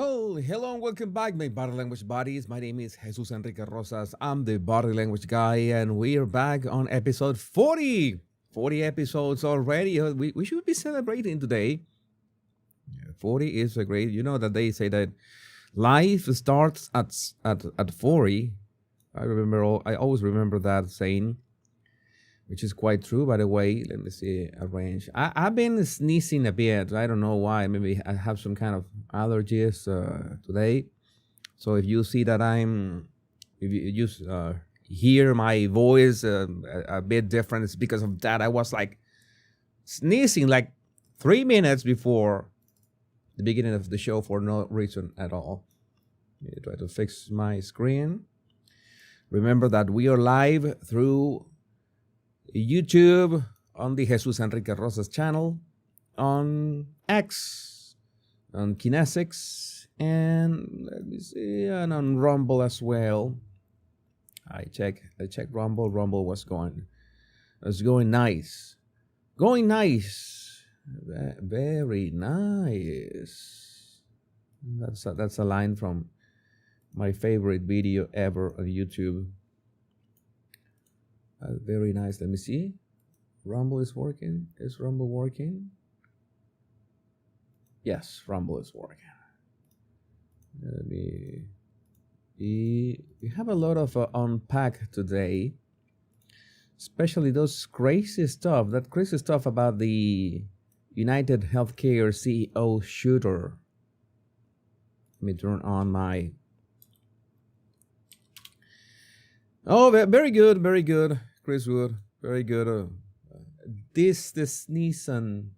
Well, hello and welcome back, my body language buddies. My name is Jesus Enrique Rosas. I'm the body language guy, and we are back on episode 40. 40 episodes already. We should be celebrating today. 40 is a great, you know that they say that life starts at 40. I always remember that saying, which is quite true, by the way. Let me see, arrange. I've been sneezing a bit. I don't know why. Maybe I have some kind of allergies today. So if you see that if you just hear my voice a bit different, it's because of that. I was like sneezing like 3 minutes before the beginning of the show for no reason at all. Let me try to fix my screen. Remember that we are live through YouTube, on the Jesus Enrique Rosas channel, on X, on Kinesics, and let me see, and on Rumble as well. I check Rumble. Rumble was going nice, very nice. That's a line from my favorite video ever on YouTube. Very nice. Let me see. Rumble is working. Is Rumble working? Yes, Rumble is working. We have a lot of unpack today, especially those crazy stuff. That crazy stuff about the UnitedHealthcare CEO shooter. Let me turn on my. Oh, very good, very good. Chris Wood, very good. This Nissan.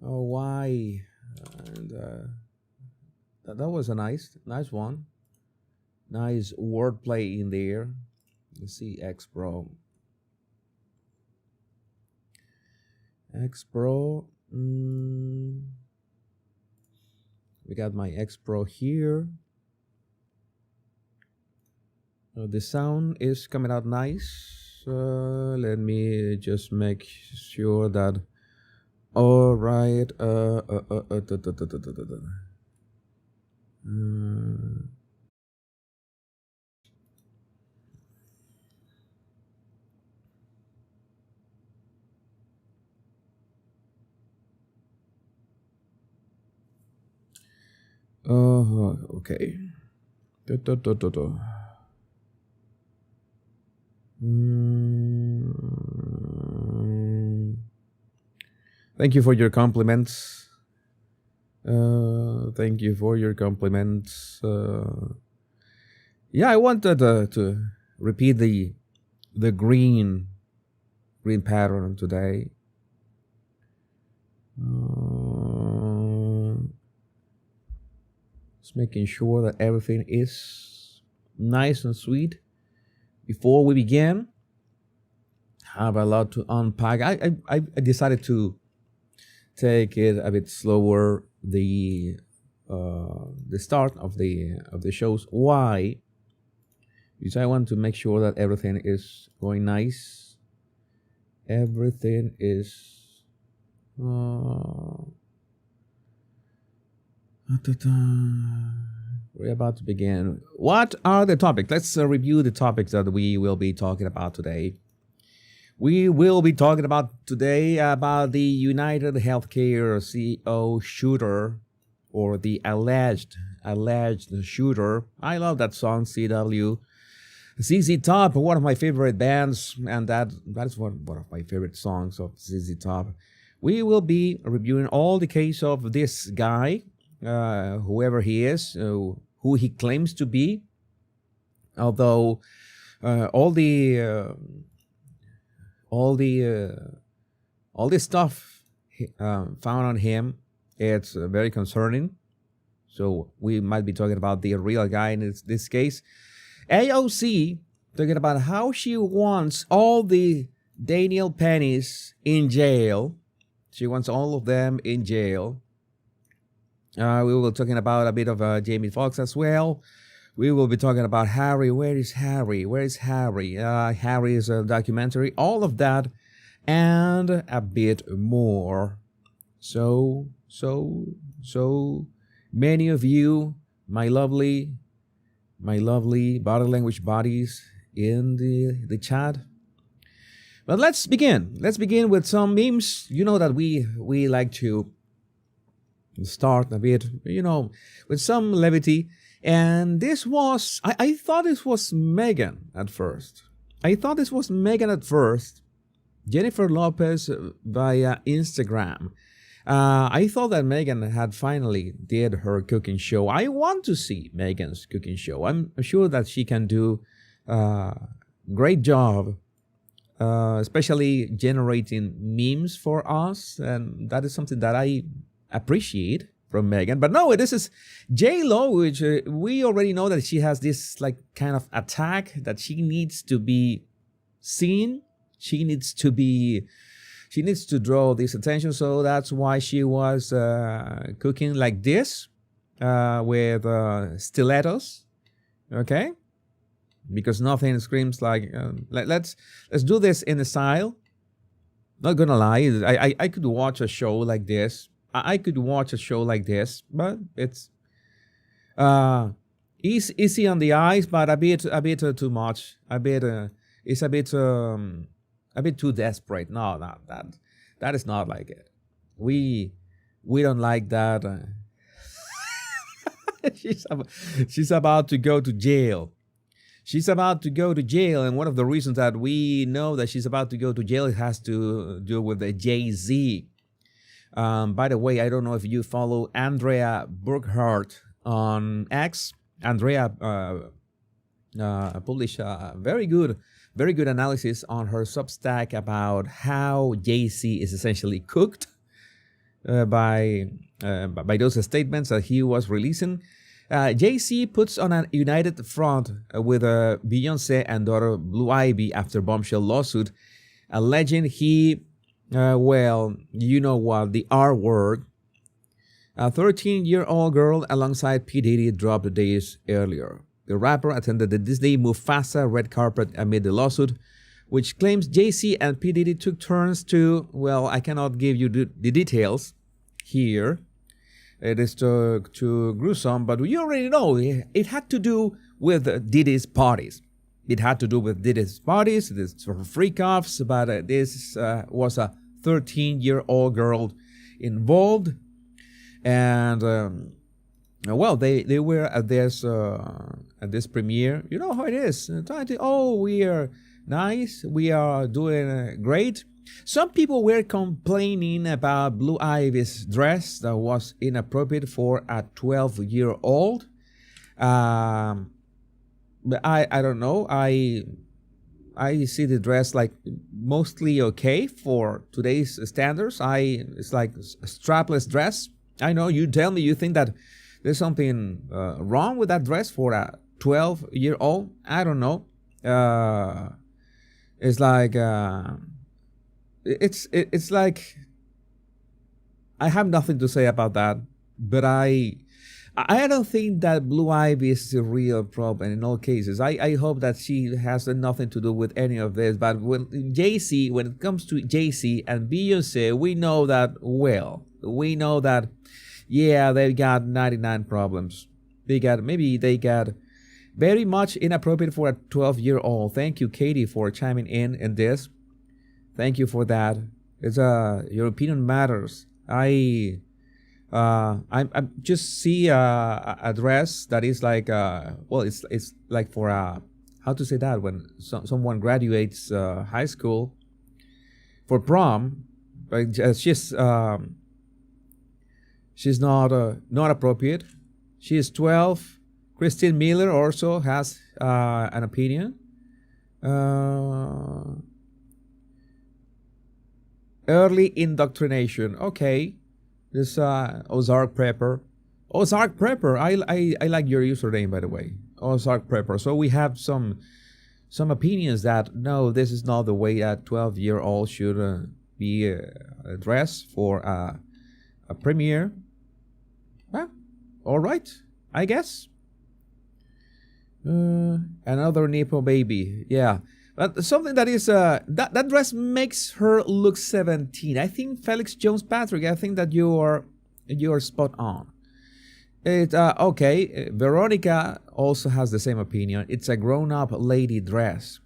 Oh, why? And that was a nice one. Nice wordplay in there. Let's see, X Pro. We got my X Pro here. The sound is coming out nice. Let me just make sure that. All right. Okay. Thank you for your compliments. Thank you for your compliments. Yeah, I wanted to repeat the green pattern today. Just making sure that everything is nice and sweet. Before we begin, I have a lot to unpack. I decided to take it a bit slower. The start of the shows. Why? Because I want to make sure that everything is going nice. Everything is. We're about to begin. What are the topics? Let's review the topics that we will be talking about today. We will be talking about today about the UnitedHealthcare CEO shooter, or the alleged shooter. I love that song, CW. ZZ Top, one of my favorite bands, and that is one of my favorite songs of ZZ Top. We will be reviewing all the case of this guy, whoever he is, who he claims to be, although all the stuff found on him, it's very concerning. So we might be talking about the real guy in this case. AOC talking about how she wants all the Daniel Pennies in jail. She wants all of them in jail. We will be talking about a bit of Jamie Foxx as well. We will be talking about Harry. Where is Harry? Harry is a documentary. All of that and a bit more. So many of you, my lovely body language bodies in the chat. But let's begin. Let's begin with some memes. You know that we like to start a bit, with some levity. And this was, I thought this was Meghan at first. Jennifer Lopez via Instagram. I thought that Meghan had finally did her cooking show. I want to see Meghan's cooking show. I'm sure that she can do a great job, especially generating memes for us. And that is something that I appreciate from Meghan. But no, this is JAILED, which we already know that she has this like kind of attack that she needs to be seen. She needs to draw this attention. So that's why she was cooking like this with stilettos. Okay, because nothing screams like let's do this in a style. Not gonna lie, I could watch a show like this. But it's easy on the eyes, but a bit too much. It's a bit too desperate. No, that is not like it. We don't like that. She's about to go to jail. And one of the reasons that we know that she's about to go to jail, it has to do with the Jay-Z. By the way, I don't know if you follow Andrea Burkhart on X. Andrea published a very good analysis on her Substack about how Jay-Z is essentially cooked by those statements that he was releasing. Jay-Z puts on a united front with Beyonce and daughter Blue Ivy after bombshell lawsuit alleging he, you know what, the R word. A 13-year-old girl alongside P. Diddy dropped days earlier. The rapper attended the Disney Mufasa red carpet amid the lawsuit, which claims Jay-Z and P. Diddy took turns to, I cannot give you the details here. It is too gruesome, but you already know it had to do with Diddy's parties. It had to do with Diddy's parties, this sort of freak-offs, but this was a 13-year-old girl involved. And, they were at this premiere. You know how it is. We are nice. We are doing great. Some people were complaining about Blue Ivy's dress that was inappropriate for a 12-year-old. But I don't know. I see the dress like mostly okay for today's standards. It's like a strapless dress. I know, you tell me you think that there's something wrong with that dress for a 12-year-old. I don't know. It's like it's like I have nothing to say about that. But I don't think that Blue Ivy is the real problem in all cases. I hope that she has nothing to do with any of this. But when it comes to Jay-Z and Beyonce, we know that they got 99 problems. They got very much inappropriate for a 12-year-old. Thank you, Katie, for chiming in this. Thank you for that. It's your opinion matters. I just see a dress that is like it's like for how to say that, when someone graduates high school for prom, but she's not appropriate. She is 12. Christine Miller also has an opinion. Early indoctrination. Okay. This Ozark Prepper. I like your username, by the way. Ozark Prepper. So we have some opinions that no, this is not the way a 12-year-old should be dressed for a premiere. Well, all right, I guess. Another Nepo baby. Yeah. But something that is that dress makes her look 17. I think Felix Jones Patrick, I think that you are spot on. Okay. Veronica also has the same opinion. It's a grown-up lady dress.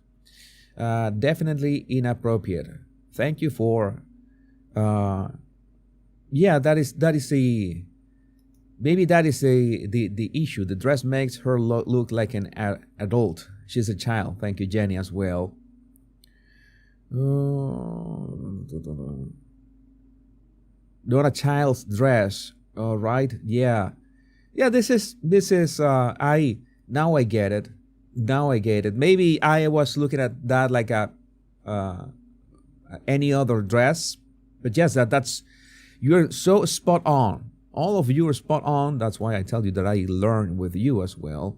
Definitely inappropriate. Thank you for. Yeah, that is the maybe that is the issue. The dress makes her look like an adult. She's a child. Thank you, Jenny, as well. Not a child's dress. All right. Yeah. Yeah. This is. I now I get it. Now I get it. Maybe I was looking at that like a any other dress, but yes, that's you're so spot on. All of you are spot on. That's why I tell you that I learn with you as well.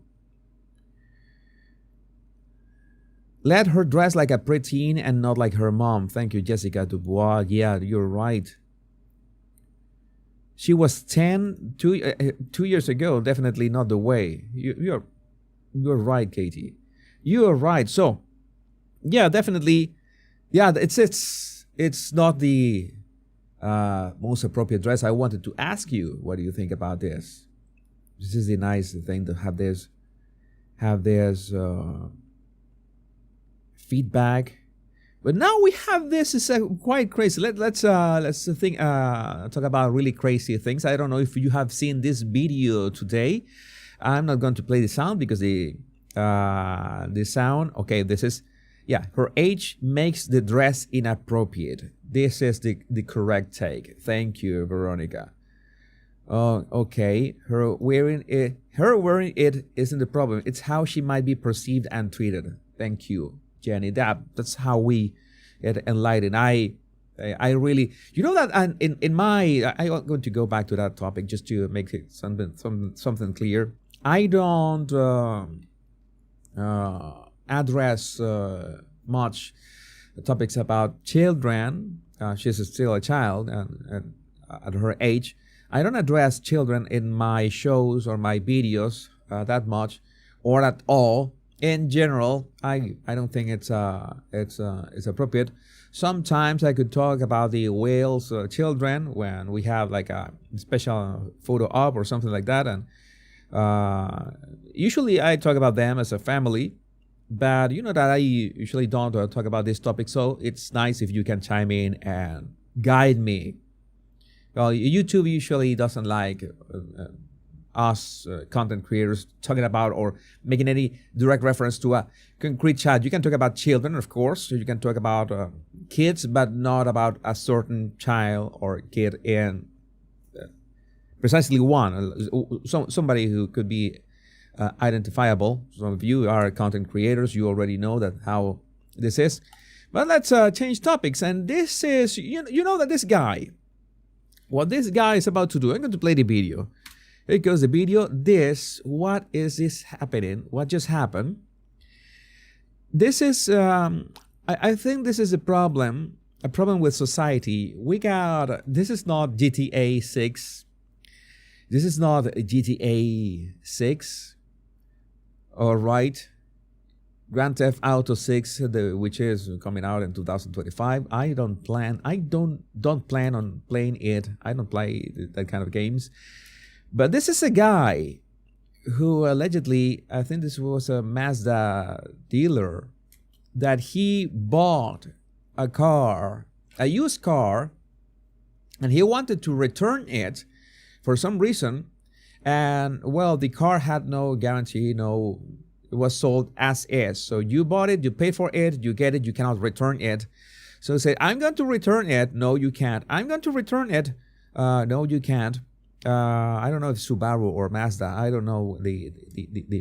Let her dress like a preteen and not like her mom. Thank you, Jessica Dubois. Yeah, you're right. She was 2 years ago. Definitely not the way. You're right, Katie. You are right. So, yeah, definitely. Yeah, it's not the most appropriate dress. I wanted to ask you, what do you think about this? This is the nice thing to have this feedback. But now we have this is quite crazy. Let's think talk about really crazy things. I don't know if you have seen this video today. I'm not going to play the sound because the sound. Okay, this is her age makes the dress inappropriate. This is the correct take. Thank you, Veronica. Okay. Her wearing it isn't the problem. It's how she might be perceived and treated. Thank you, Jenny. That's how we get enlightened. I really, that, and in my, I'm going to go back to that topic just to make it something clear. I don't address much topics about children. She's still a child, and at her age, I don't address children in my shows or my videos that much, or at all. In general, I don't think it's appropriate. Sometimes I could talk about the whales' children when we have like a special photo op or something like that, and usually I talk about them as a family. But you know that I usually don't talk about this topic, so it's nice if you can chime in and guide me. Well, YouTube usually doesn't like us content creators talking about or making any direct reference to a concrete child. You can talk about children, of course. You can talk about kids, but not about a certain child or kid in precisely one. Somebody who could be identifiable. Some of you are content creators. You already know that how this is. But let's change topics. And this is, you know that this guy, what this guy is about to do, I'm going to play the video. Here goes the video. What is this happening? What just happened? This is, I think this is a problem with society. This is not GTA 6. This is not GTA 6. All right. Grand Theft Auto 6, which is coming out in 2025. I don't plan on playing it. I don't play that kind of games. But this is a guy who allegedly, I think this was a Mazda dealer, that he bought a used car, and he wanted to return it for some reason. And well, the car had no guarantee, it was sold as is. So you bought it, you paid for it, you get it, you cannot return it. So he said, I'm going to return it. No, you can't. I'm going to return it. No, you can't. I don't know if Subaru or Mazda. I don't know the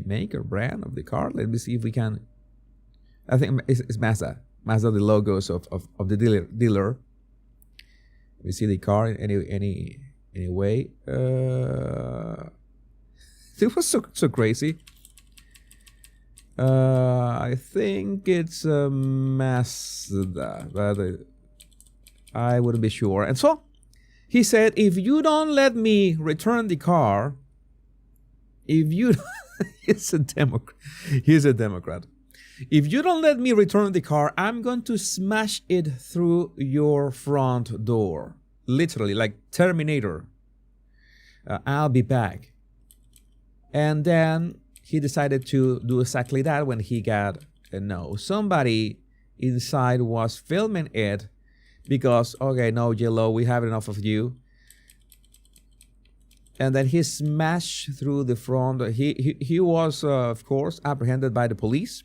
make or brand of the car. Let me see if we can. I think it's Mazda. Mazda, the logos of the dealer. Let me see the car in any way. It was so crazy. I think it's a Mazda, but I wouldn't be sure. And so he said, if you don't let me return the car, he's a Democrat. He's a Democrat. If you don't let me return the car, I'm going to smash it through your front door. Literally, like Terminator. I'll be back. And then he decided to do exactly that when he got a no. Somebody inside was filming it because, okay, no, J-Lo, we have enough of you. And then he smashed through the front. He was, of course, apprehended by the police.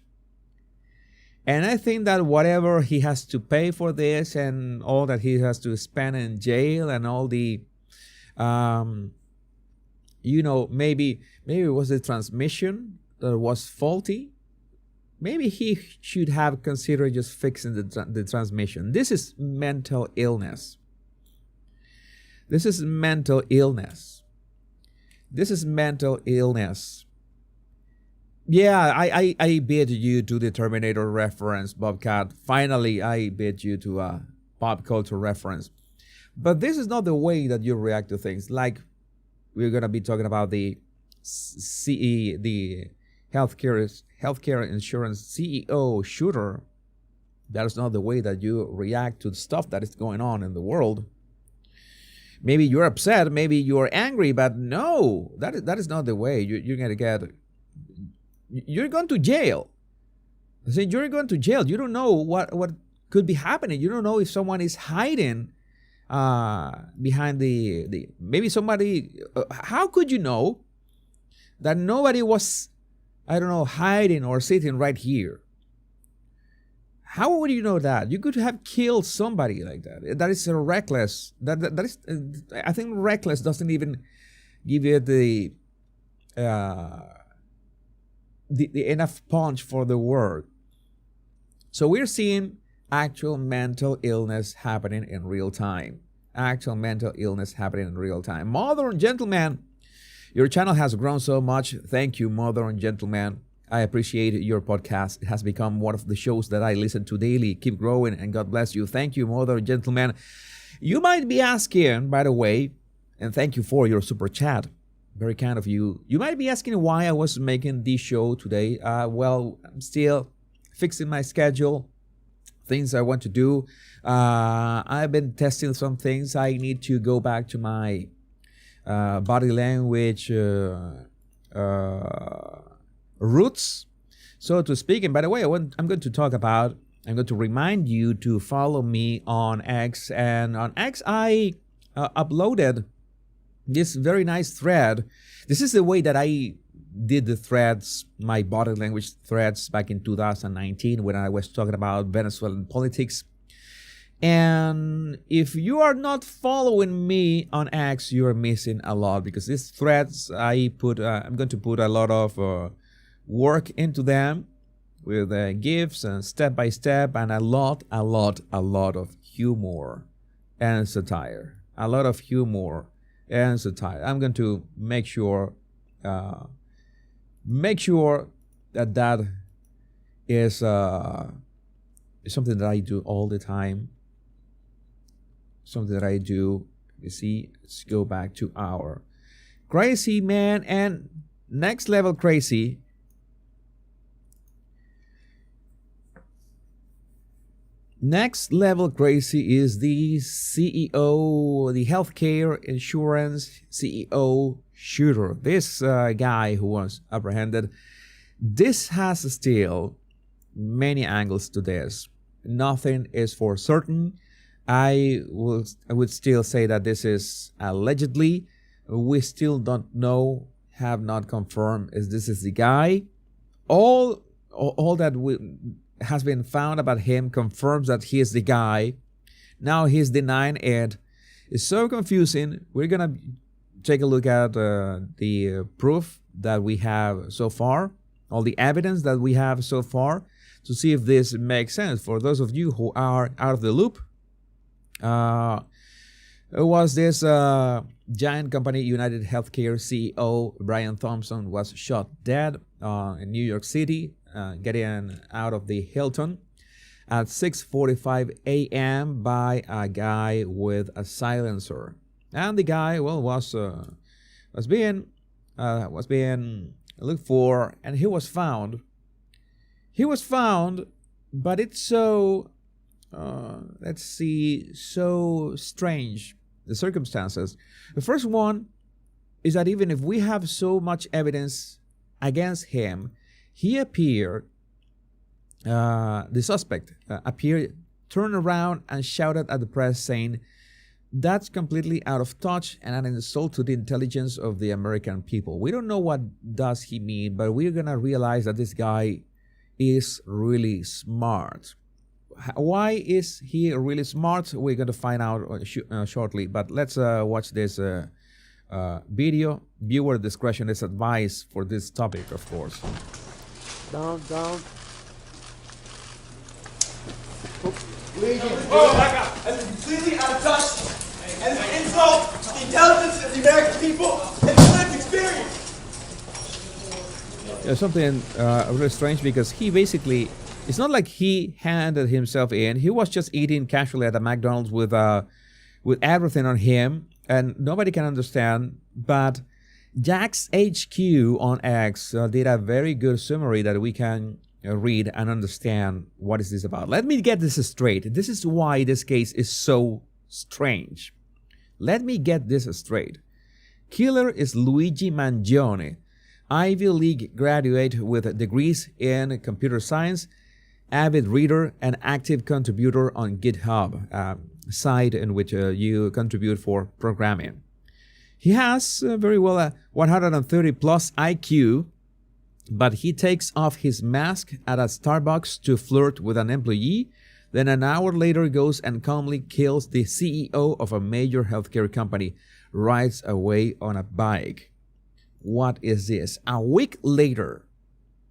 And I think that whatever he has to pay for this and all that he has to spend in jail and all the, maybe it was the transmission that was faulty. Maybe he should have considered just fixing the transmission. This is mental illness. This is mental illness. This is mental illness. Yeah, I beat you to the Terminator reference, Bobcat. Finally, I beat you to a pop culture reference. But this is not the way that you react to things. Like, we're going to be talking about the healthcare insurance CEO shooter. That is not the way that you react to the stuff that is going on in the world. Maybe you're upset, maybe you're angry, but no, that is not the way. You're going to get... You're going to jail. I say you're going to jail. You don't know what could be happening. You don't know if someone is hiding behind the maybe somebody. How could you know that nobody was, I don't know, hiding or sitting right here? How would you know that? You could have killed somebody like that. That is reckless. That is. I think reckless doesn't even give you the enough punch for the word. So we're seeing actual mental illness happening in real time. Actual mental illness happening in real time. Mother and gentlemen, your channel has grown so much. Thank you, Mother and gentlemen. I appreciate your podcast. It has become one of the shows that I listen to daily. Keep growing and God bless you. Thank you, Mother and gentlemen. You might be asking, by the way, and thank you for your super chat. Very kind of you. You might be asking why I was making this show today. Well, I'm still fixing my schedule, things I want to do. I've been testing some things. I need to go back to my body language roots, so to speak. And by the way, I'm going to remind you to follow me on X. And on X, I uploaded this very nice thread. This is the way that I did the threads, my body language threads back in 2019 when I was talking about Venezuelan politics. And if you are not following me on X, you are missing a lot, because these threads I'm going to put a lot of work into them with GIFs and step by step and a lot of humor and satire. A lot of humor and satire. I'm going to make sure that is something that I do all the time. Something that I do. You see, let's go back to our crazy man and next level crazy. Next level crazy is the CEO, the healthcare insurance CEO shooter. This guy who was apprehended. This has still many angles to this. Nothing is for certain. I would still say that this is allegedly. We still don't know, have not confirmed if this is the guy. All that has been found about him confirms that he is the guy. Now he's denying it. It's so confusing. We're gonna take a look at the proof that we have so far, all the evidence that we have so far, to see if this makes sense. For those of you who are out of the loop, it was this giant company, UnitedHealthcare CEO Brian Thompson, was shot dead in New York City, getting out of the Hilton at 6:45 a.m. by a guy with a silencer. And the guy, well, was being looked for, and he was found. But it's so so strange, the circumstances. The first one, is that even if we have so much evidence against him, he appeared, the suspect appeared, turned around and shouted at the press saying, "That's completely out of touch and an insult to the intelligence of the American people." We don't know what does he mean, but we're going to realize that this guy is really smart. Why is he really smart? We're going to find out shortly, but let's watch this video. Viewer discretion is advised for this topic, of course. Down. Oh my God! That's completely out of touch and an insult to the intelligence of the American people and the lived experience. Something really strange, because he basically, it's not like he handed himself in. He was just eating casually at a McDonald's with everything on him, and nobody can understand. But Jack's HQ on X did a very good summary that we can read and understand what is this about. Let me get this straight. This is why this case is so strange. Let me get this straight. Killer is Luigi Mangione, Ivy League graduate with degrees in computer science, avid reader, and active contributor on GitHub, site in which you contribute for programming. He has very well a 130 plus IQ, but he takes off his mask at a Starbucks to flirt with an employee, then an hour later goes and calmly kills the CEO of a major healthcare company, rides away on a bike. What is this? A week later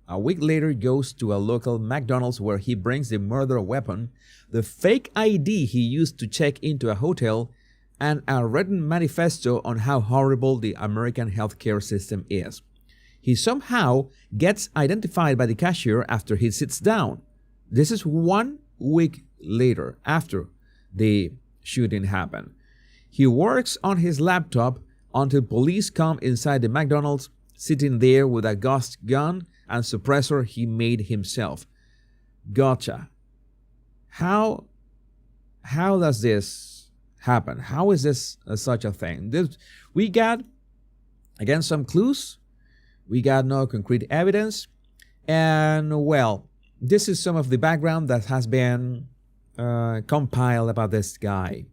goes to a local McDonald's where he brings the murder weapon, the fake ID he used to check into a hotel, and a written manifesto on how horrible the American healthcare system is. He somehow gets identified by the cashier after he sits down. This is 1 week later, after the shooting happened. He works on his laptop until police come inside the McDonald's, sitting there with a ghost gun and suppressor he made himself. Gotcha. How does this happen? How is this such a thing? We got, again, some clues. We got no concrete evidence. And, well, this is some of the background that has been compiled about this guy.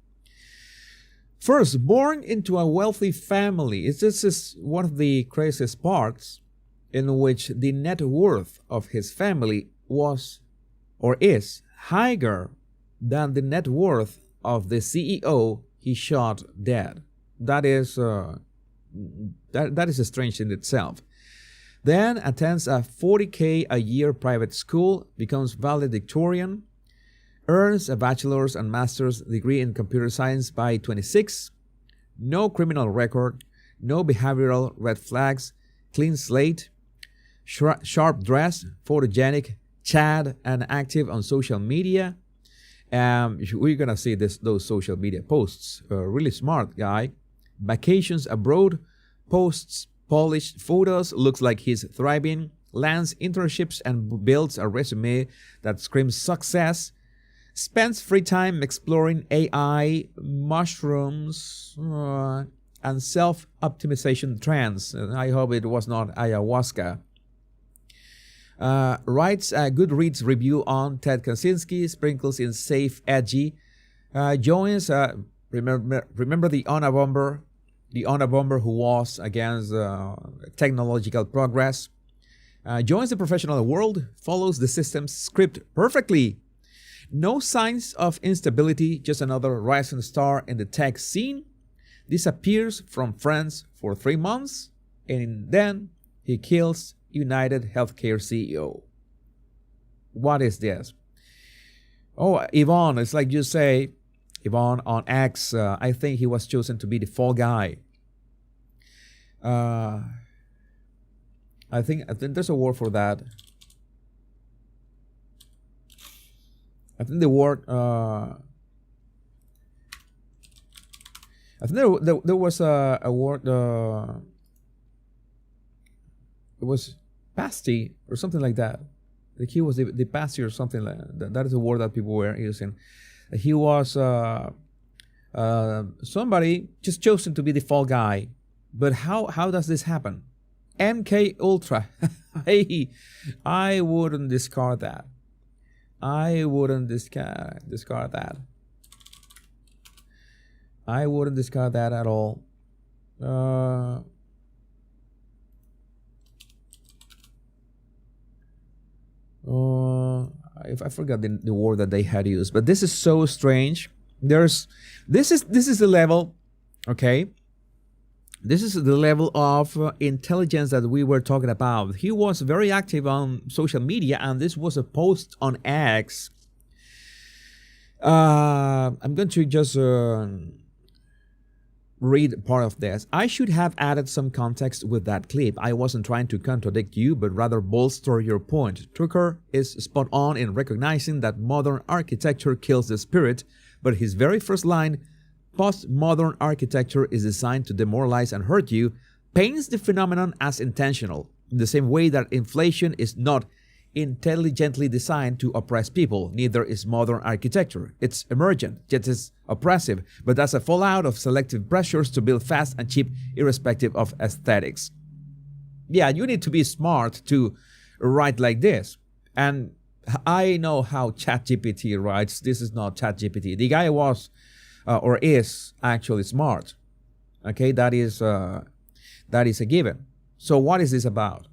First, born into a wealthy family. This is one of the craziest parts, in which the net worth of his family was, or is, higher than the net worth of the CEO he shot dead. That is strange in itself. Then attends a $40K a year private school, becomes valedictorian, earns a bachelor's and master's degree in computer science by 26, no criminal record, no behavioral red flags, clean slate, sharp dress, photogenic, chat, and active on social media. We're gonna see those social media posts. Really smart guy. Vacations abroad, posts polished photos, looks like he's thriving, lands internships and builds a resume that screams success, spends free time exploring AI, mushrooms, and self-optimization trends. I hope it was not ayahuasca. Writes a Goodreads review on Ted Kaczynski, sprinkles in safe, edgy. Joins, remember the Unabomber who was against technological progress. Joins the professional world, follows the system's script perfectly. No signs of instability, just another rising star in the tech scene. Disappears from friends for 3 months, and then he kills UnitedHealthcare CEO. What is this? Oh, Yvonne, it's like you say, Yvonne on X, I think he was chosen to be the fall guy. I think there's a word for that. I think the word, I think there was a word, it was pasty or something like that. Like he was the pasty or something like that. That is a word that people were using. He was somebody just chosen to be the fall guy But how does this happen? MK Ultra. Hey, I wouldn't discard that. I wouldn't discard that. I wouldn't discard that at all. If I forgot the word that they had used, but this is so strange. This is the level, okay? This is the level of intelligence that we were talking about. He was very active on social media, and this was a post on X. I'm going to just read part of this. I should have added some context with that clip. I wasn't trying to contradict you, but rather bolster your point. Tucker is spot on in recognizing that modern architecture kills the spirit, but his very first line, "Postmodern architecture is designed to demoralize and hurt you," paints the phenomenon as intentional, in the same way that inflation is not intelligently designed to oppress people. Neither is modern architecture. It's emergent, yet it's oppressive, but that's a fallout of selective pressures to build fast and cheap, irrespective of aesthetics. Yeah, you need to be smart to write like this. And I know how ChatGPT writes. This is not ChatGPT. The guy was or is actually smart. Okay, that is a given. So what is this about?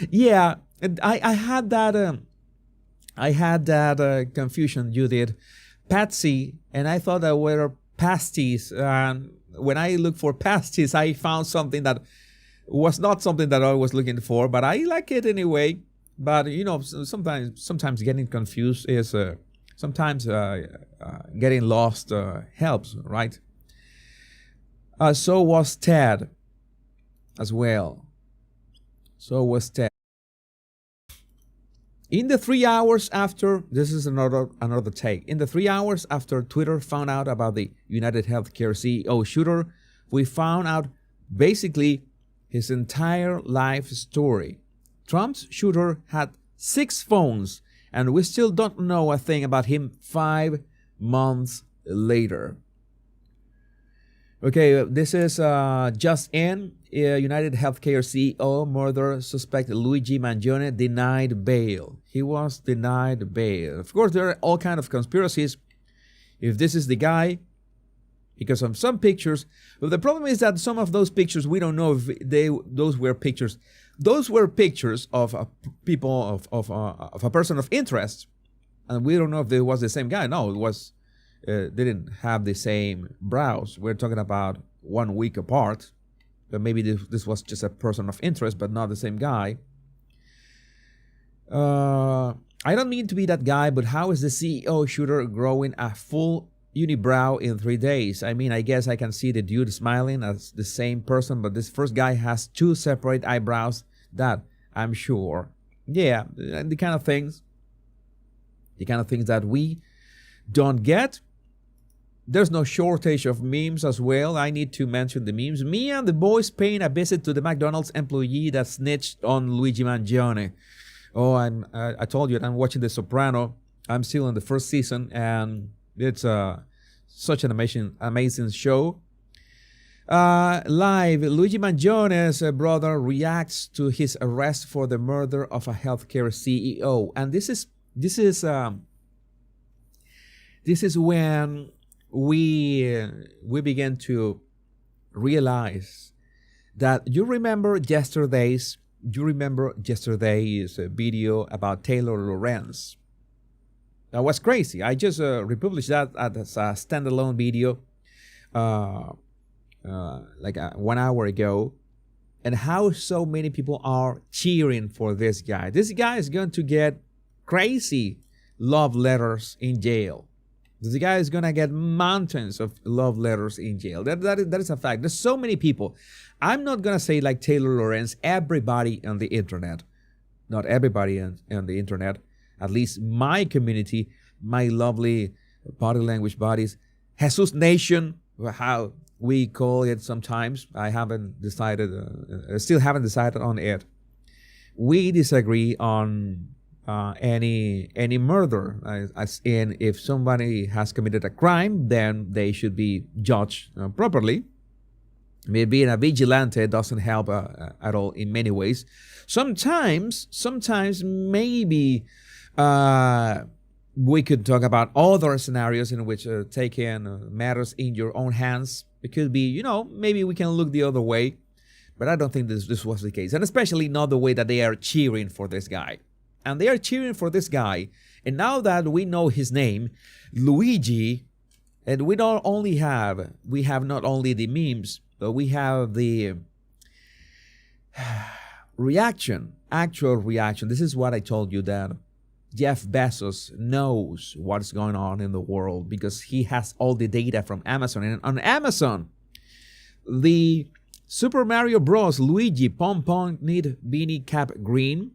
Yeah, I had that confusion you did, Patsy, and I thought that were pasties. When I looked for pasties, I found something that was not something that I was looking for, but I like it anyway. But you know, sometimes getting confused is sometimes getting lost helps, right? So was Ted as well. So was Ted. In the 3 hours after, this is another take. In the 3 hours after Twitter found out about the UnitedHealthcare CEO shooter, we found out basically his entire life story. Trump's shooter had 6 phones, and we still don't know a thing about him 5 months later. Okay, this is just in. UnitedHealthcare CEO murder suspect Luigi Mangione denied bail. He was denied bail. Of course, there are all kinds of conspiracies if this is the guy, because of some pictures. But the problem is that some of those pictures, we don't know if those were pictures. Those were pictures of people of a person of interest, and we don't know if it was the same guy. No, it was. They didn't have the same brows. We're talking about 1 week apart. But maybe this was just a person of interest, but not the same guy. I don't mean to be that guy, but how is the CEO shooter growing a full unibrow in 3 days? I mean, I guess I can see the dude smiling as the same person, but this first guy has 2 separate eyebrows. That I'm sure. Yeah, the kind of things that we don't get. There's no shortage of memes as well. I need to mention the memes. Me and the boys paying a visit to the McDonald's employee that snitched on Luigi Mangione. Oh, I told you that I'm watching The Soprano. I'm still in the first season, and it's such an amazing show. Live, Luigi Mangione's brother reacts to his arrest for the murder of a healthcare CEO, and this is when we begin to realize that you remember yesterday's video about Taylor Lorenz. That was crazy. I just republished that as a standalone video like 1 hour ago, and how so many people are cheering for this guy. This guy is going to get crazy love letters in jail. This guy is going to get mountains of love letters in jail. That is a fact. There's so many people. I'm not going to say like Taylor Lorenz, everybody on the internet. Not everybody on the internet. At least my community, my lovely body language buddies. Jesus Nation, how we call it sometimes. I haven't decided, still haven't decided on it. We disagree on any murder. As in, if somebody has committed a crime, then they should be judged properly. Being a vigilante doesn't help at all in many ways. Sometimes maybe we could talk about other scenarios in which taking matters in your own hands. It could be, maybe we can look the other way, but I don't think this was the case, and especially not the way that they are cheering for this guy. And they are cheering for this guy, and now that we know his name, Luigi, and we have not only the memes, but we have the actual reaction. This is what I told you, that Jeff Bezos knows what's going on in the world because he has all the data from Amazon. And on Amazon, the Super Mario Bros. Luigi Pom-Pom Knit Beanie Cap Green,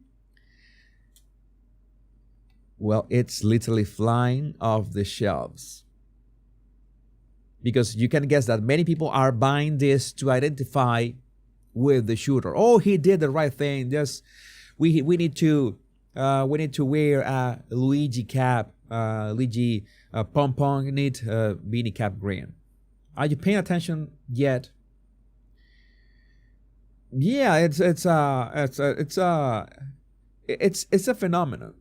well, it's literally flying off the shelves. Because you can guess that many people are buying this to identify with the shooter. Oh, he did the right thing. Just we need to wear a Luigi cap, Luigi Pom-Pom Knit Beanie Cap Green. Are you paying attention yet? Yeah, it's a phenomenon.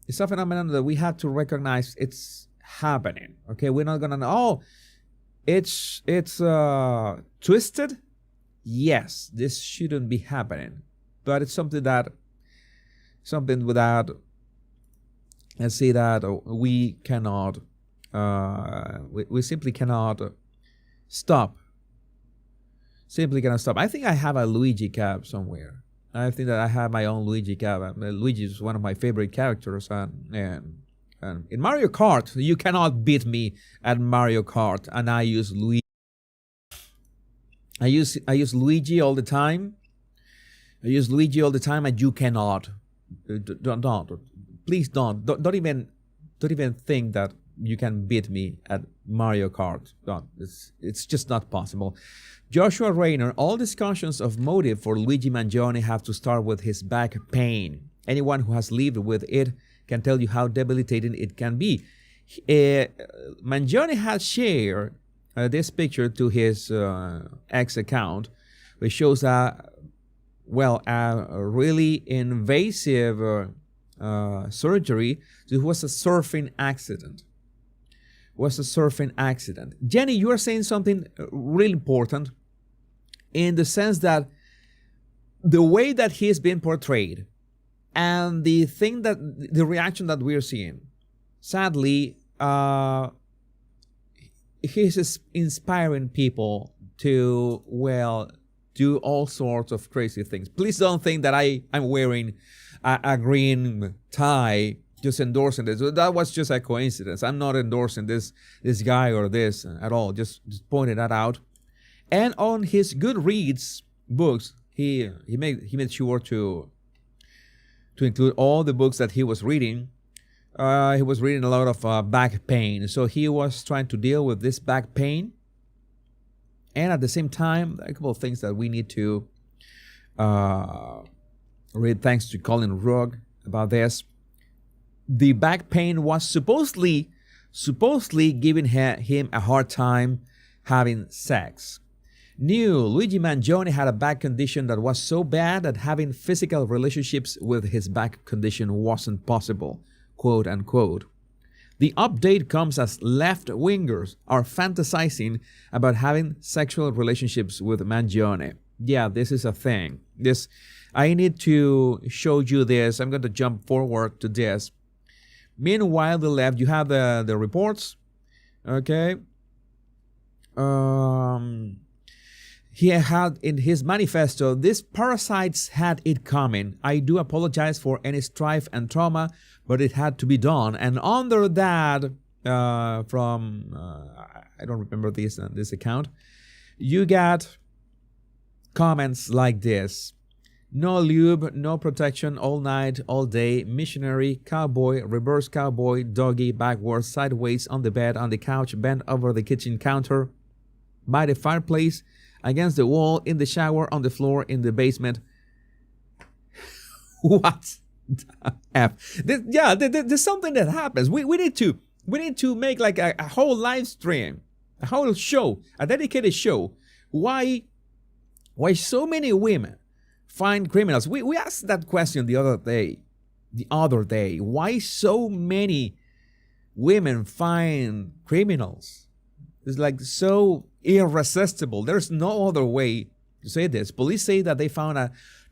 It's a phenomenon that we have to recognize. It's happening. Okay, we're not gonna know. Oh, it's twisted. Yes, this shouldn't be happening, but it's something without. Let's say that we cannot. We simply cannot stop. Simply cannot stop. I think I have a Luigi cap somewhere. I think that I have my own Luigi cap. Luigi is one of my favorite characters, and in Mario Kart, you cannot beat me at Mario Kart. And I use Luigi. I use Luigi all the time. I use Luigi all the time, and you cannot. Please don't even think that you can beat me at Mario Kart. Don't. It's just not possible. Joshua Rayner, all discussions of motive for Luigi Mangione have to start with his back pain. Anyone who has lived with it can tell you how debilitating it can be. Mangione has shared this picture to his X account, which shows a really invasive surgery. It was a surfing accident. Jenny, you are saying something really important, in the sense that the way that he is being portrayed and the reaction that we are seeing, sadly, he's inspiring people to, do all sorts of crazy things. Please don't think that I'm wearing a green tie just endorsing this. That was just a coincidence. I'm not endorsing this guy or this at all. Just pointed that out. And on his Goodreads books, he made sure to include all the books that he was reading. He was reading a lot of back pain, so he was trying to deal with this back pain. And at the same time, a couple of things that we need to read. Thanks to Colin Rugg about this. The back pain was supposedly giving him a hard time having sex. Luigi Mangione had a back condition that was so bad that having physical relationships with his back condition wasn't possible, quote unquote. The update comes as left-wingers are fantasizing about having sexual relationships with Mangione. Yeah, this is a thing. I need to show you this. I'm going to jump forward to this. Meanwhile, the left, you have the reports. Okay. He had in his manifesto, these parasites had it coming. I do apologize for any strife and trauma, but it had to be done. And under that, I don't remember this account, you got comments like this. No lube, no protection, all night, all day, missionary, cowboy, reverse cowboy, doggy, backwards, sideways, on the bed, on the couch, bent over the kitchen counter, by the fireplace, against the wall, in the shower, on the floor, in the basement. What? There's something that happens. We need to make like a whole live stream, a whole show, a dedicated show. Why so many women find criminals? We asked that question the other day. Why so many women find criminals? It's like so irresistible. There's no other way to say this. Police say that they found a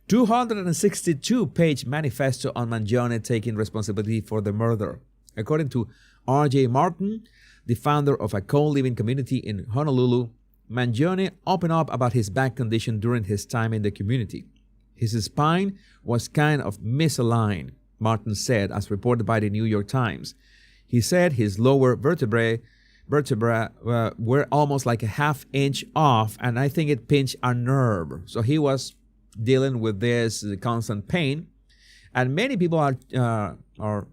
262-page manifesto on Mangione taking responsibility for the murder. According to R.J. Martin, the founder of a co-living community in Honolulu, Mangione opened up about his back condition during his time in the community. His spine was kind of misaligned, Martin said, as reported by the New York Times. He said his lower vertebrae were almost like a half-inch off, and I think it pinched a nerve. So he was dealing with this constant pain, and many people are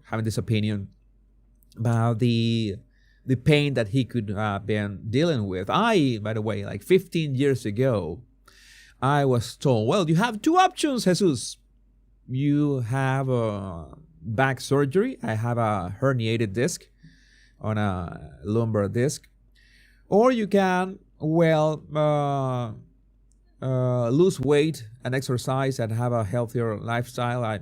having this opinion about the pain that he could have been dealing with. I, by the way, like 15 years ago, I was told, well, you have two options, Jesus. You have a back surgery. I have a herniated disc on a lumbar disc. Or you can, lose weight and exercise and have a healthier lifestyle. I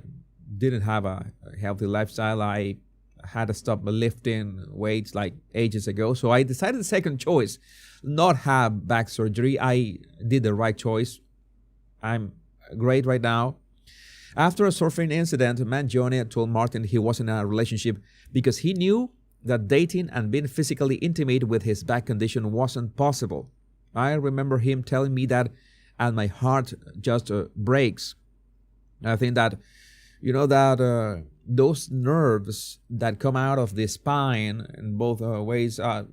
didn't have a healthy lifestyle. I had to stop lifting weights like ages ago. So I decided the second choice, not have back surgery. I did the right choice. I'm great right now. After a surfing incident, Mangione told Martin he was in a relationship because he knew that dating and being physically intimate with his back condition wasn't possible. I remember him telling me that, and my heart just breaks. I think that, those nerves that come out of the spine in both ways, the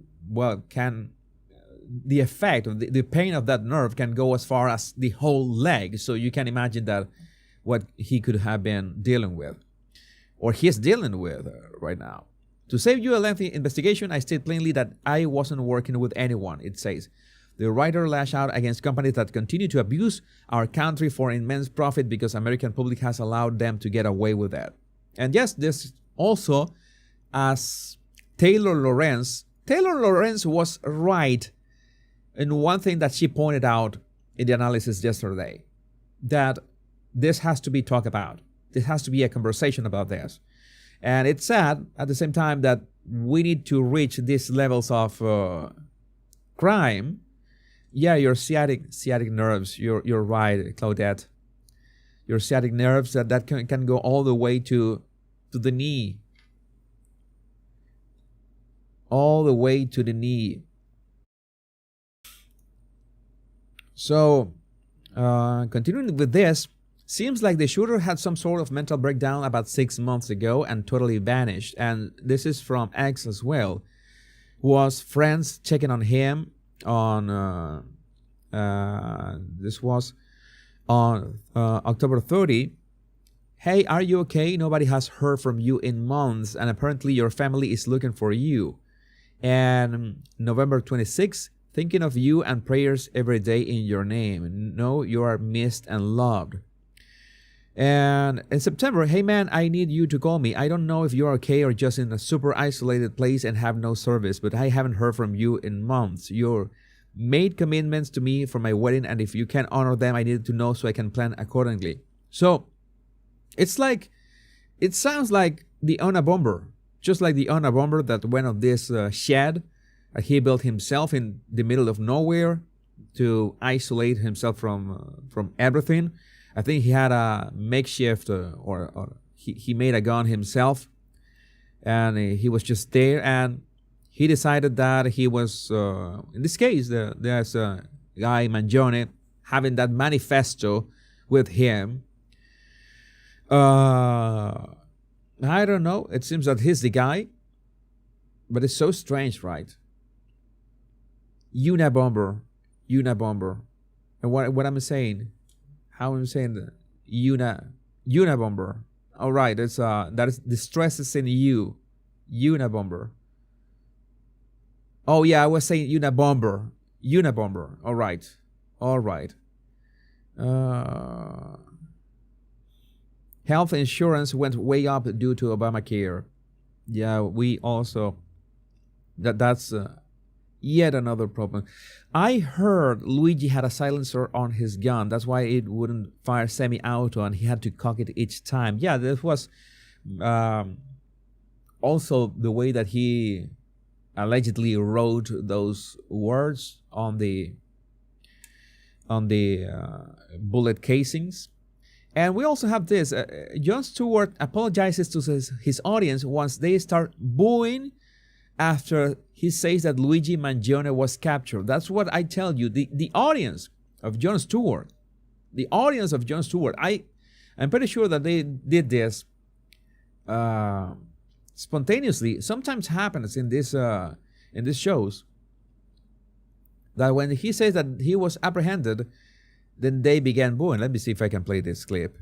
effect of the pain of that nerve can go as far as the whole leg. So you can imagine that what he could have been dealing with, or he's dealing with right now. To save you a lengthy investigation, I state plainly that I wasn't working with anyone, it says. The writer lashed out against companies that continue to abuse our country for immense profit because American public has allowed them to get away with that. And yes, this also, as Taylor Lorenz was right in one thing that she pointed out in the analysis yesterday, that this has to be talked about. There has to be a conversation about this. And it's sad at the same time that we need to reach these levels of crime. Yeah, your sciatic nerves, you're right, Claudette. Your sciatic nerves that can go all the way to the knee. All the way to the knee. So, continuing with this, seems like the shooter had some sort of mental breakdown about 6 months ago and totally vanished. And this is from X as well. Was friends checking on him on this was on October 30. Hey, are you okay? Nobody has heard from you in months, and apparently your family is looking for you. And November 26, thinking of you and prayers every day in your name. Know you are missed and loved. And in September, hey man, I need you to call me. I don't know if you're okay or just in a super isolated place and have no service, but I haven't heard from you in months. You're made commitments to me for my wedding, and if you can't honor them, I need to know so I can plan accordingly. So it sounds like the Unabomber, just like the Unabomber that went on this shed he built himself in the middle of nowhere to isolate himself from everything. I think he had a makeshift or he made a gun himself, and he was just there, and he decided that he was, in this case, there's a guy, Mangione, having that manifesto with him. I don't know. It seems that he's the guy, but it's so strange, right? Unabomber. And what I'm saying, how I'm saying that? Unabomber. All right, that's that is the stress is in you. Unabomber. Oh yeah, I was saying Unabomber. All right. Health insurance went way up due to Obamacare. Yeah, we also that's yet another problem. I heard Luigi had a silencer on his gun. That's why it wouldn't fire semi-auto, and he had to cock it each time. Yeah, this was also the way that he allegedly wrote those words on the bullet casings. And we also have this. Jon Stewart apologizes to his audience once they start booing after he says that Luigi Mangione was captured. That's what I tell you. The audience of Jon Stewart, I'm pretty sure that they did this spontaneously. Sometimes happens in these shows that when he says that he was apprehended, then they began booing. Let me see if I can play this clip.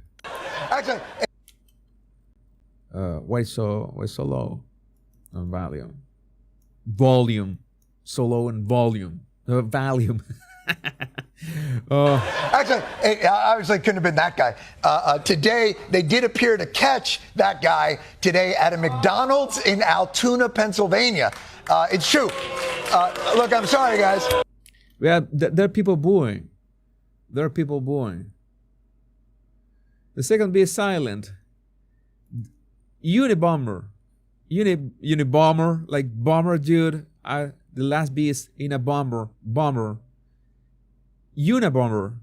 Actually, why so low on volume, so low in volume, volume. actually, it obviously couldn't have been that guy. Today, they did appear to catch that guy today at a McDonald's in Altoona, Pennsylvania. It's true. Look, I'm sorry, guys. Yeah, there are people booing. The second B is silent. Unibomber, like bomber, dude. The last B is in a bomber. Unabomber.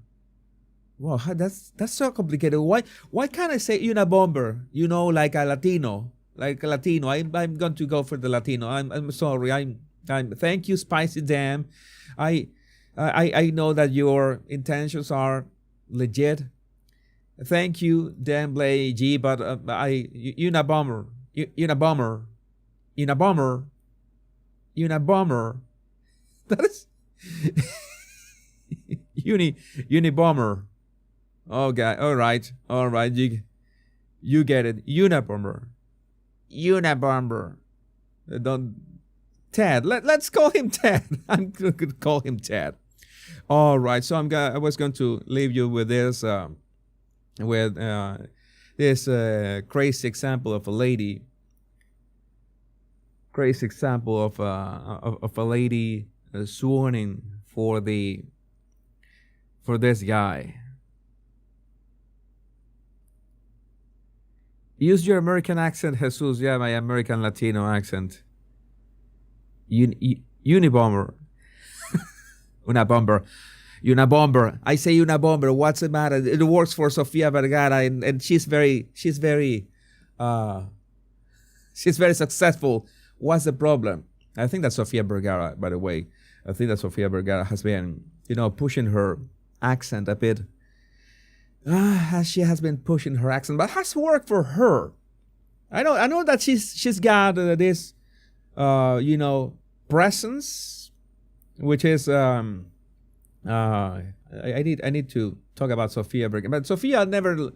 Wow, that's so complicated. Why can't I say unabomber? You know, like a Latino. I'm going to go for the Latino. I'm sorry. I'm thank you, Spicy Dam. I know that your intentions are legit. Thank you, Dan Blay G, but unabomber. That is unibomber. Okay, all right. You get it. Unabomber. Don't Ted. Let's call him Ted. I'm going to call him Ted. All right. So I was going to leave you with this. This crazy example of a lady. Crazy example of a lady swooning for this guy. Use your American accent, Jesus. Yeah, my American Latino accent. Unibomber. Unabomber. I say unabomber. What's the matter? It works for Sofia Vergara, and she's very successful. What's the problem? I think that Sofia Vergara, by the way, has been, pushing her accent a bit. She has been pushing her accent, but it has worked for her. I know that she's got this, presence, which is I need to talk about Sofia Vergara, but Sofia never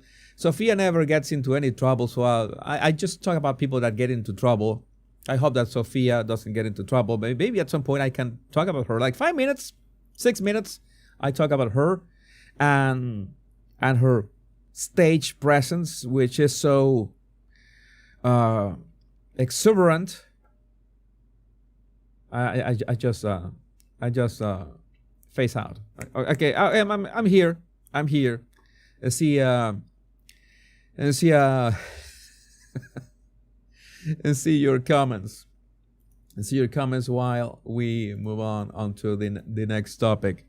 gets into any trouble. So I just talk about people that get into trouble. I hope that Sofia doesn't get into trouble. Maybe at some point I can talk about her, like 5 minutes, 6 minutes. I talk about her and her stage presence, which is so exuberant. I just face out. Okay, I'm here. See and see your comments. While we move on to the next topic.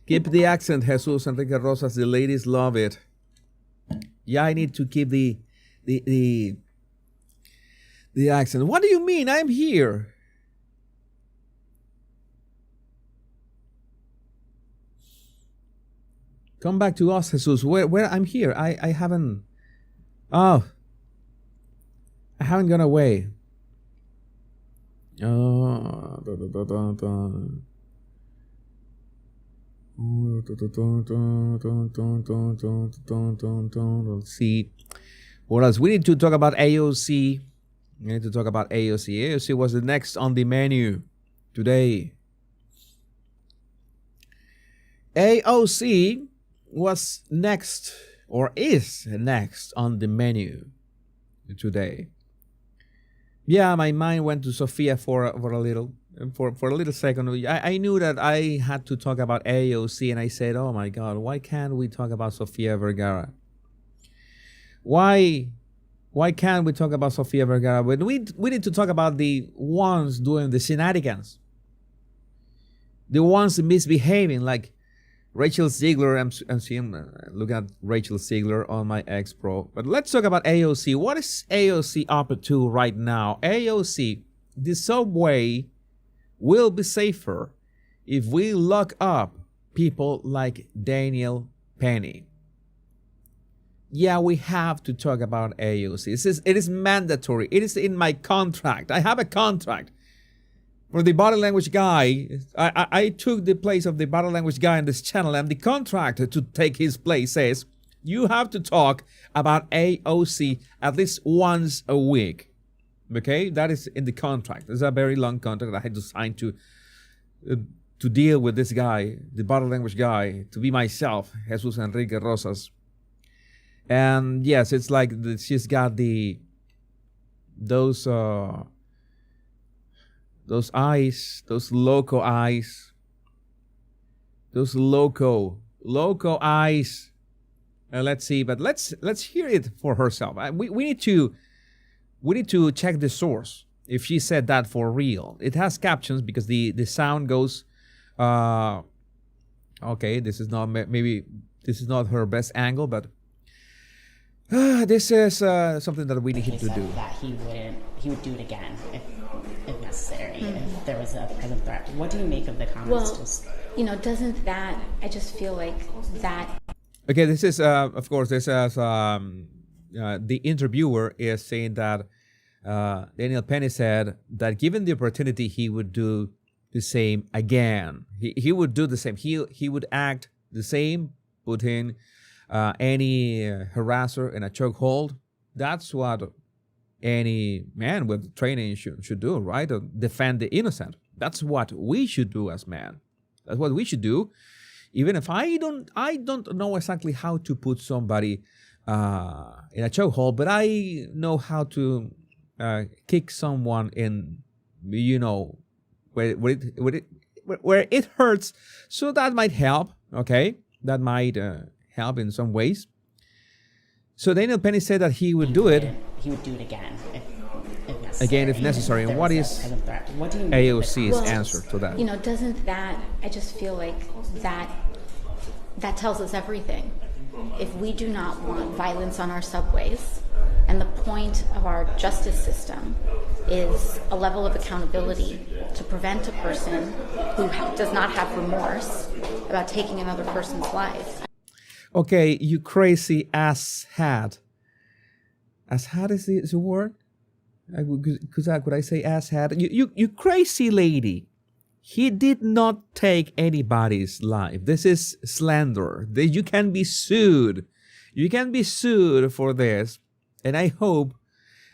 Keep the accent, Jesus Enrique Rosas. The ladies love it. Yeah, I need to keep the accent. What do you mean? I'm here. Come back to us, Jesus. Where I'm here. I haven't. Oh, I haven't gone away. Let's see. What else? We need to talk about AOC. We need to talk about AOC. AOC was the next on the menu today. AOC was next, or is next on the menu today. Yeah, my mind went to Sophia for a little second. I knew that I had to talk about AOC, and I said, "Oh my God, why can't we talk about Sofia Vergara? Why can't we talk about Sofia Vergara? When we need to talk about the ones doing the shenanigans, the ones misbehaving, like Rachel Ziegler. I'm seeing, looking at Rachel Ziegler on my X Pro. But let's talk about AOC. What is AOC up to right now? AOC, the subway will be safer if we lock up people like Daniel Penny. Yeah, we have to talk about AOC. It is mandatory. It is in my contract. I have a contract. For the body language guy, I took the place of the body language guy in this channel, and the contract to take his place says you have to talk about AOC at least once a week. Okay, that is in the contract. It's a very long contract I had to sign to deal with this guy, the body language guy, to be myself, Jesus Enrique Rosas. And yes, it's like she's got those eyes, those loco eyes, those loco eyes. Let's see, but let's hear it for herself. We need to check the source if she said that for real. It has captions because the sound goes. Okay, this is not her best angle, but this is something that we need he to said do. That he would do it again if necessary, if there was a present threat. What do you make of the comments? Well, doesn't that, I just feel like that. Okay, this is, of course, this is, the interviewer is saying that Daniel Penny said that given the opportunity, he would do the same again. He would do the same. He would act the same, put in any harasser in a chokehold. That's what any man with training should do, right? Defend the innocent. That's what we should do as men. That's what we should do. Even if I don't know exactly how to put somebody in a chokehold, but I know how to kick someone in, where it hurts. So that might help. Okay, that might help in some ways. So Daniel Penny said that he would do it. He would do it again if necessary. Again, if necessary. And what is What do you make AOC's answer to that? Doesn't that, I just feel like that tells us everything. If we do not want violence on our subways, and the point of our justice system is a level of accountability to prevent a person who does not have remorse about taking another person's life. Okay, you crazy asshat. Asshat is the word? Could I say asshat? You crazy lady. He did not take anybody's life. This is slander. You can be sued. You can be sued for this. And I hope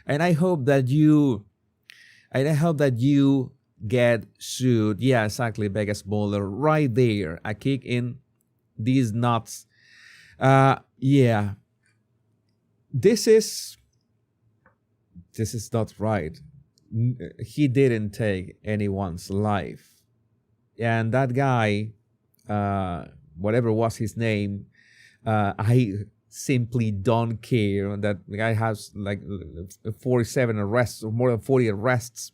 that you get sued. Yeah, exactly, Vegas Bowler. Right there. A kick in these nuts. Yeah. This is not right. He didn't take anyone's life. And that guy, whatever was his name, I simply don't care. That the guy has like 47 arrests, or more than 40 arrests.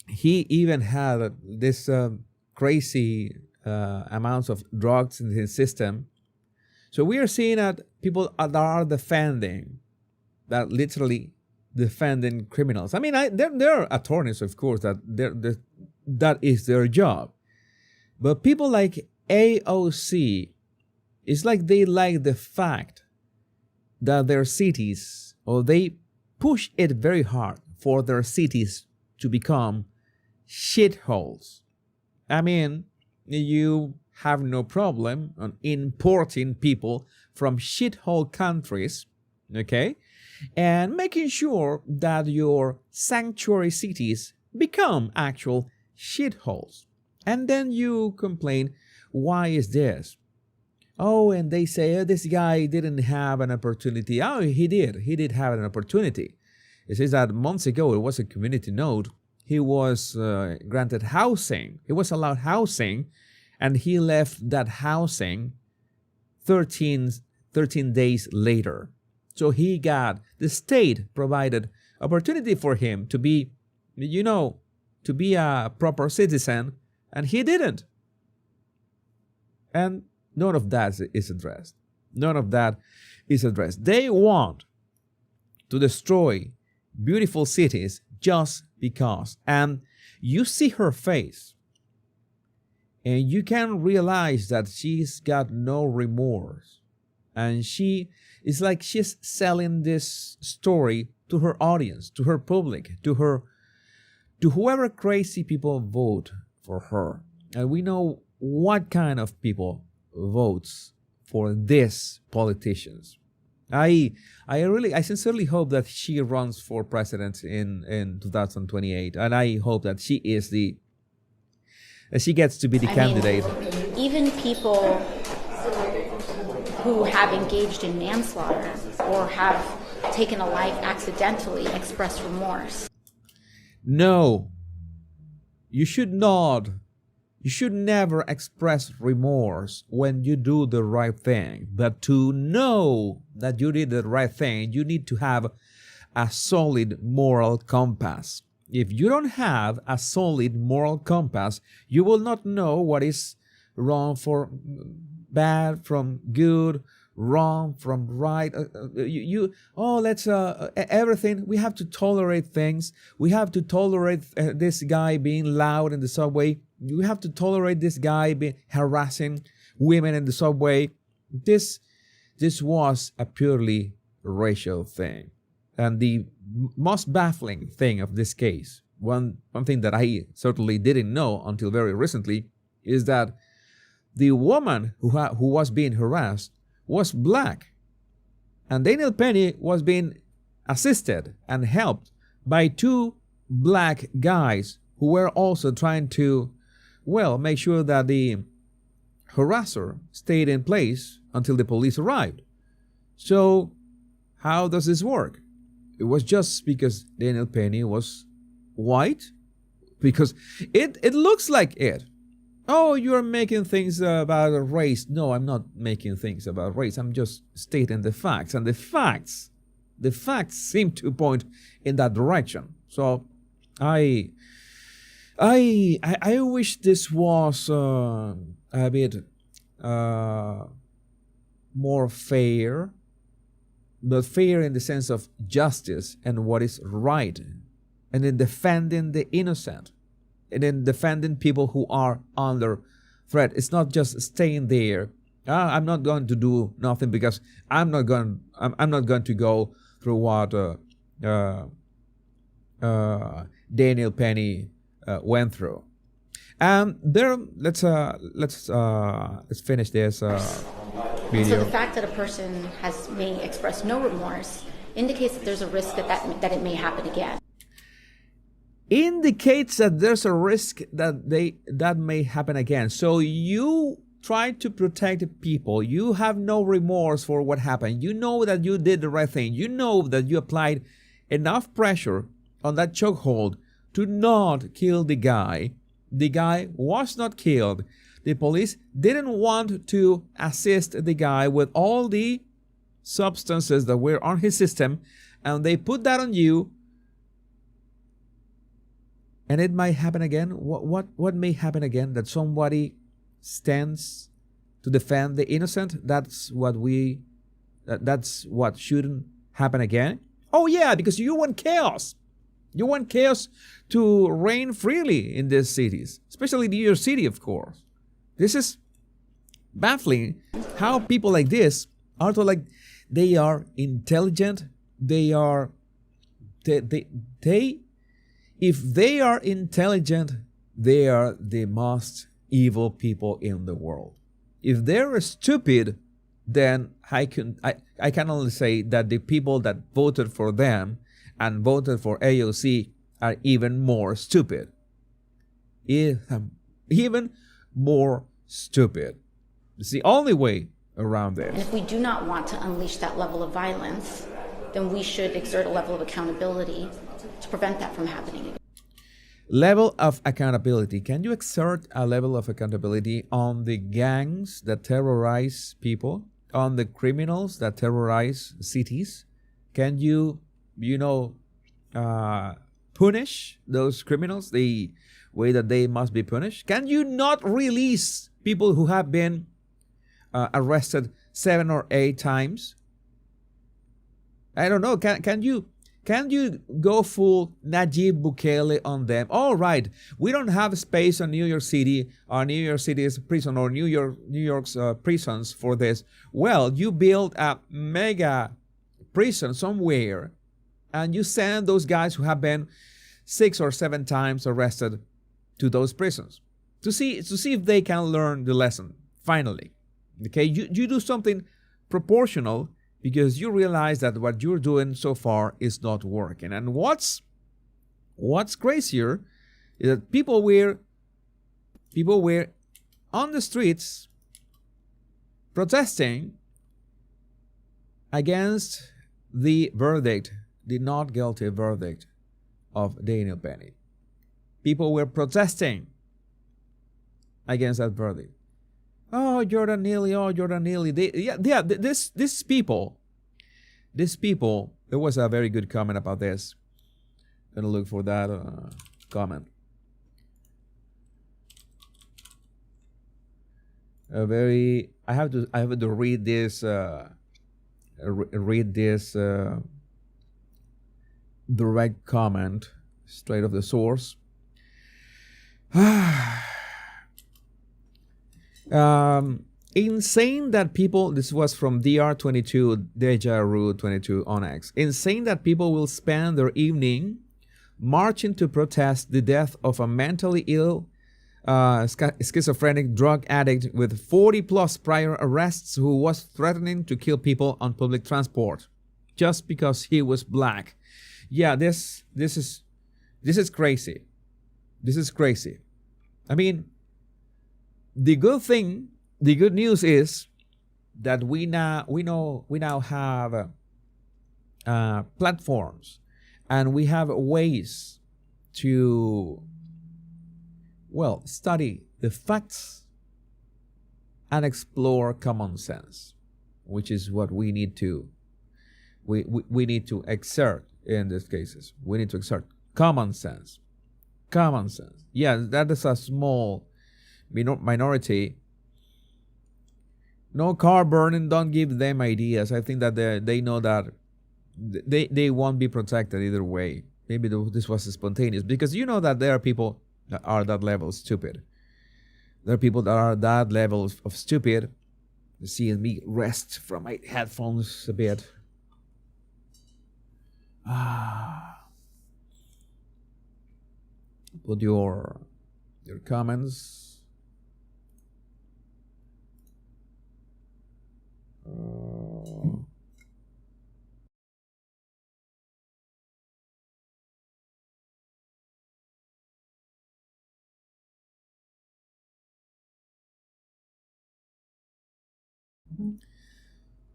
He even had this crazy amounts of drugs in his system. So we are seeing that people that are defending, that literally defending criminals. I mean, there are attorneys, of course, that is their job. But people like AOC, it's like they like the fact that their cities, or they push it very hard for their cities to become shitholes. I mean, you have no problem on importing people from shithole countries, okay, and making sure that your sanctuary cities become actual shitholes. And then you complain, why is this? Oh, and they say, oh, this guy didn't have an opportunity. Oh, he did. He did have an opportunity. It says that months ago, it was a community note. He was granted housing. He was allowed housing, and he left that housing 13 days later. So he got, the state provided opportunity for him to be, to be a proper citizen, and he didn't. And none of that is addressed. None of that is addressed. They want to destroy beautiful cities just because. And you see her face, and you can realize that she's got no remorse. And it's like she's selling this story to her audience, to her public, to whoever crazy people vote for her. And we know what kind of people votes for these politicians. I sincerely hope that she runs for president in 2028, and I hope that she gets to be the candidate. Even people who have engaged in manslaughter or have taken a life accidentally express remorse. No, you should not. You should never express remorse when you do the right thing. But to know that you did the right thing, you need to have a solid moral compass. If you don't have a solid moral compass, you will not know what is wrong for bad from good, wrong from right. Everything. We have to tolerate things. We have to tolerate this guy being loud in the subway. We have to tolerate this guy harassing women in the subway. This was a purely racial thing. And the most baffling thing of this case, one thing that I certainly didn't know until very recently, is that the woman who was being harassed was black. And Daniel Penny was being assisted and helped by two black guys who were also trying to, make sure that the harasser stayed in place until the police arrived. So how does this work? It was just because Daniel Penny was white? Because it looks like it. Oh, you're making things about race. No, I'm not making things about race. I'm just stating the facts. And the facts seem to point in that direction. So I wish this was a bit more fair, but fair in the sense of justice and what is right, and in defending the innocent, and in defending people who are under threat. It's not just staying there. I'm not going to do nothing because I'm not going to go through what Daniel Penny went through. Let's finish this video. So the fact that a person may express no remorse indicates that there's a risk that it may happen again. Indicates that there's a risk that may happen again. So you try to protect people. You have no remorse for what happened. You know that you did the right thing. You know that you applied enough pressure on that chokehold to not kill the guy. The guy was not killed. The police didn't want to assist the guy with all the substances that were on his system, and they put that on you. And it might happen again. What may happen again? That somebody stands to defend the innocent? That's what shouldn't happen again. Oh yeah, because you want chaos. You want chaos to reign freely in these cities, especially New York City, of course. This is baffling how people like this are they are intelligent. If they are intelligent, they are the most evil people in the world. If they're stupid, then I can only say that the people that voted for them and voted for AOC are even more stupid. Even more stupid. It's the only way around And this. if we do not want to unleash that level of violence, then we should exert a level of accountability to prevent that from happening again. Level of accountability. Can you exert a level of accountability on the gangs that terrorize people, on the criminals that terrorize cities? Can you, punish those criminals the way that they must be punished? Can you not release people who have been arrested 7 or 8 times? I don't know. Can you go full Najib Bukele on them? All right, we don't have space on New York City, or New York City's prison, or New York's prisons for this. Well, you build a mega prison somewhere, and you send those guys who have been 6 or 7 times arrested to those prisons to see if they can learn the lesson finally. Okay, you do something proportional, because you realize that what you're doing so far is not working. And what's crazier is that people were on the streets protesting against the verdict, the not guilty verdict of Daniel Penny. People were protesting against that verdict. Oh, Jordan Neely, these people, there was a very good comment about this. I'm gonna look for that comment. I have to read this, direct comment straight off the source. Insane that people, this was from DR22, Deja Ru 22 on X. Insane that people will spend their evening marching to protest the death of a mentally ill, schizophrenic drug addict with 40 plus prior arrests who was threatening to kill people on public transport just because he was black. Yeah, this is crazy. This is crazy. I mean, the good news is that we now have platforms, and we have ways to, well, study the facts and explore common sense, which is what we need to exert in these cases. We need to exert common sense. Common sense. Yeah, that is a small minority. No car burning, don't give them ideas. I think that they know that they won't be protected either way. Maybe this was spontaneous, because you know that there are people that are that level stupid. There are people that are that level of stupid. You see me rest from my headphones a bit. Put your comments.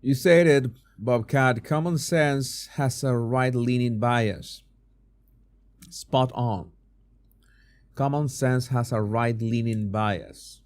You said it, Bobcat. Common sense has a right-leaning bias. Spot on. Common sense has a right-leaning bias.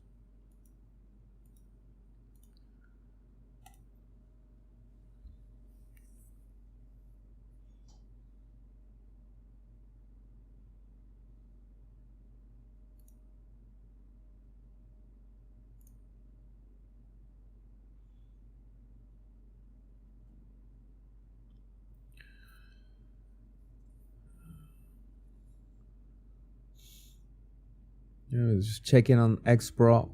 Just checking on X-Pro.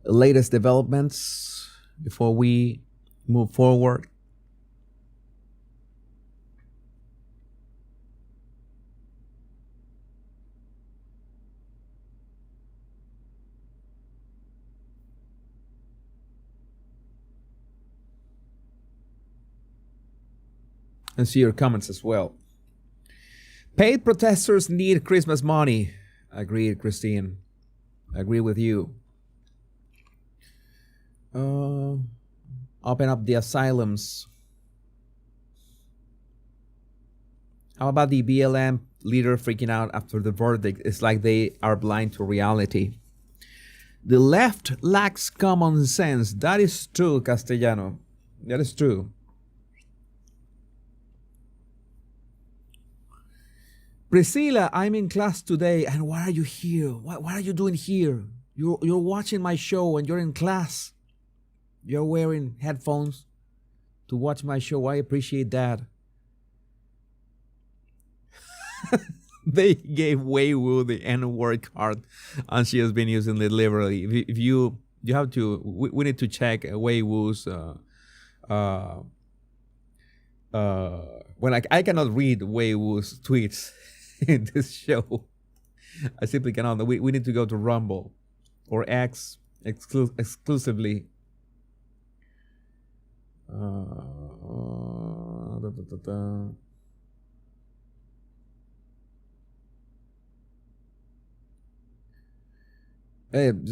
Latest developments before we move forward. and see your comments as well. Paid protesters need Christmas money. Agreed, Christine. Agree with you. Open up the asylums. How about the BLM leader freaking out after the verdict? It's like they are blind to reality. The left lacks common sense. That is true, Castellano. That is true. Priscilla, I'm in class today, and why are you here? What are you doing here? You're watching my show and you're in class. You're wearing headphones to watch my show. I appreciate that. They gave Weiwu the N-word card, and she has been using it liberally. If you have to, we need to check Weiwu's. When I cannot read Weiwu's tweets in this show, I simply cannot. We need to go to Rumble or X exclusively.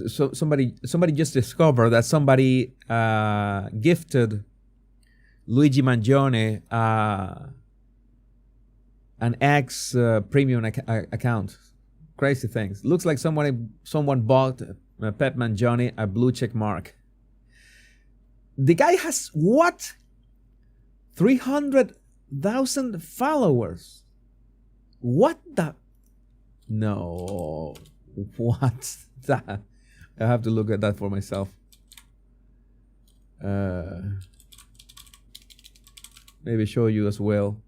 So somebody just discovered that somebody gifted Luigi Mangione an X premium account. Crazy things. Looks like someone bought Pep Mangione a blue check mark. The guy has what? 300,000 followers. What the? No. What? That? I have to look at that for myself. Maybe show you as well.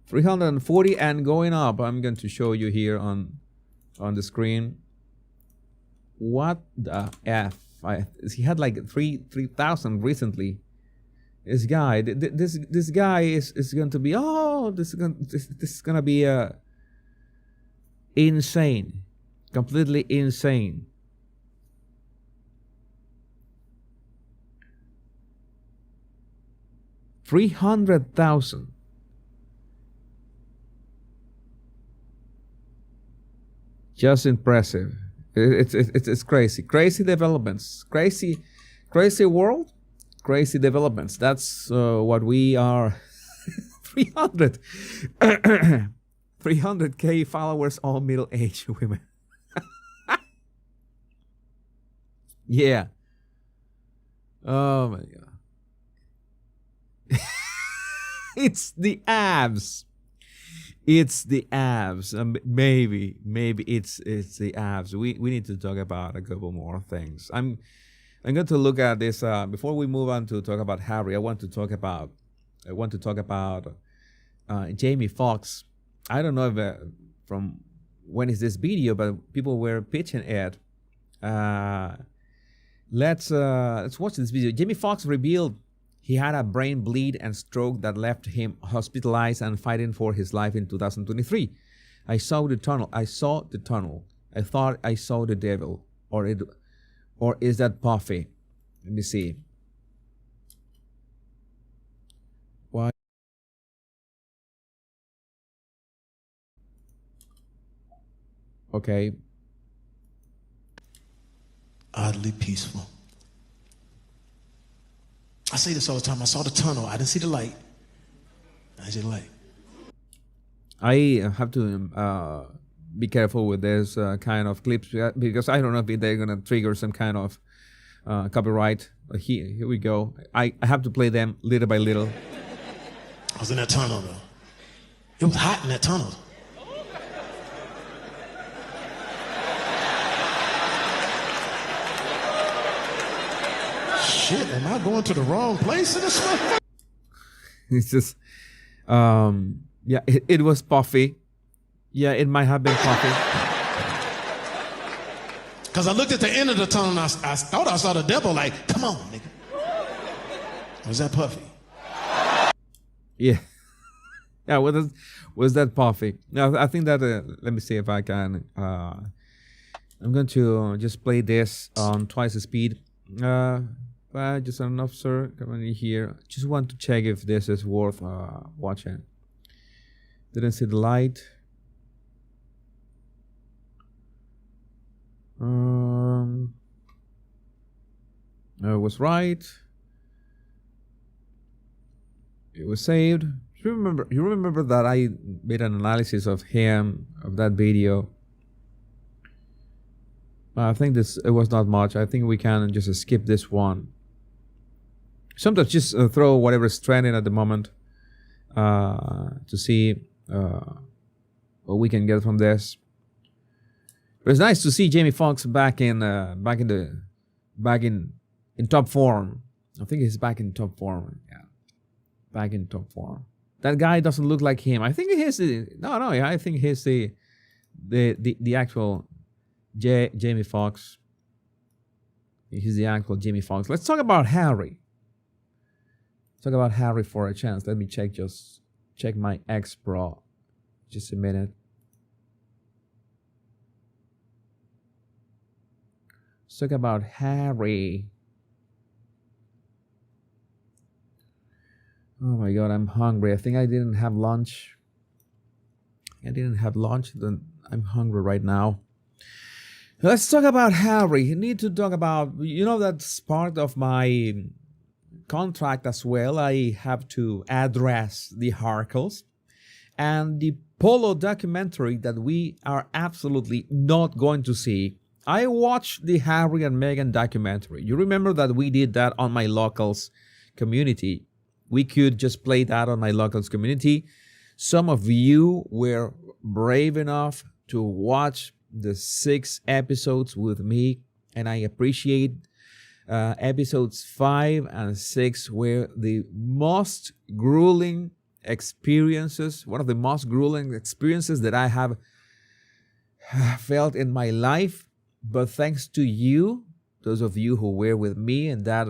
340 and going up. I'm going to show you here on the screen. What the F? He had like 3,000 recently. This guy, this guy is going to be, this is going to be insane, completely insane. $300,000. Just impressive. It's crazy. Crazy developments. Crazy world. Crazy developments. That's what we are. 300K followers, all middle-aged women. Yeah. Oh my God. It's the abs. It's the abs. Maybe it's the abs. We need to talk about a couple more things. I'm going to look at this before we move on to talk about Harry. I want to talk about Jamie Foxx. I don't know if from when is this video, but people were pitching it. Let's watch this video. Jamie Foxx revealed he had a brain bleed and stroke that left him hospitalized and fighting for his life in 2023. I saw the tunnel. I thought I saw the devil. Or is that Puffy? Let me see. Why? Okay. Oddly peaceful. I say this all the time. I saw the tunnel. I didn't see the light. I see the light. I have to be careful with this kind of clips because I don't know if they're going to trigger some kind of copyright. But here we go. I have to play them little by little. I was in that tunnel, though. It was hot in that tunnel. Shit, am I going to the wrong place in this one? It's just, yeah, it was Puffy. Yeah, it might have been Puffy. Because I looked at the end of the tunnel and I thought I saw the devil like, come on, nigga. Was that Puffy? Yeah. Yeah, was that Puffy? No, I think that, let me see if I can. I'm going to just play this on twice the speed. just an officer coming in here. Just want to check if this is worth watching. Didn't see the light. I was right. It was saved. You remember that I made an analysis of that video. I think it was not much. I think we can just skip this one. Sometimes just throw whatever's trending at the moment to see what we can get from this. But it's nice to see Jamie Foxx back in top form. I think he's back in top form. Yeah, back in top form. That guy doesn't look like him. I think he's I think he's the actual Jamie Foxx. He's the actual Jamie Foxx. Let's talk about Harry. Talk about Harry for a chance. Let me check my X Pro. Just a minute. Let's talk about Harry. Oh my God, I'm hungry. I think I didn't have lunch. Then I'm hungry right now. Let's talk about Harry. You need to talk about, that's part of my contract as well. I have to address the Harkles and the Polo documentary that we are absolutely not going to see. I watched the Harry and Meghan documentary. You remember that we did that on my locals community. We could just play that on my locals community. Some of you were brave enough to watch the 6 episodes with me, and I appreciate episodes 5 and 6 were the most grueling experiences, one of the most grueling experiences that I have felt in my life. But thanks to you, those of you who were with me in that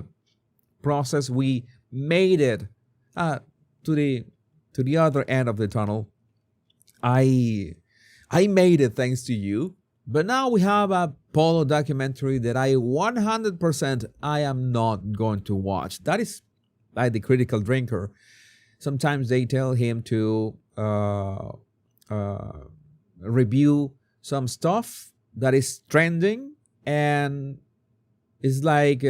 process, we made it to the other end of the tunnel. I made it thanks to you. But now we have a Polo documentary that I 100% I am not going to watch. That is like the critical drinker. Sometimes they tell him to review some stuff that is trending, and it's like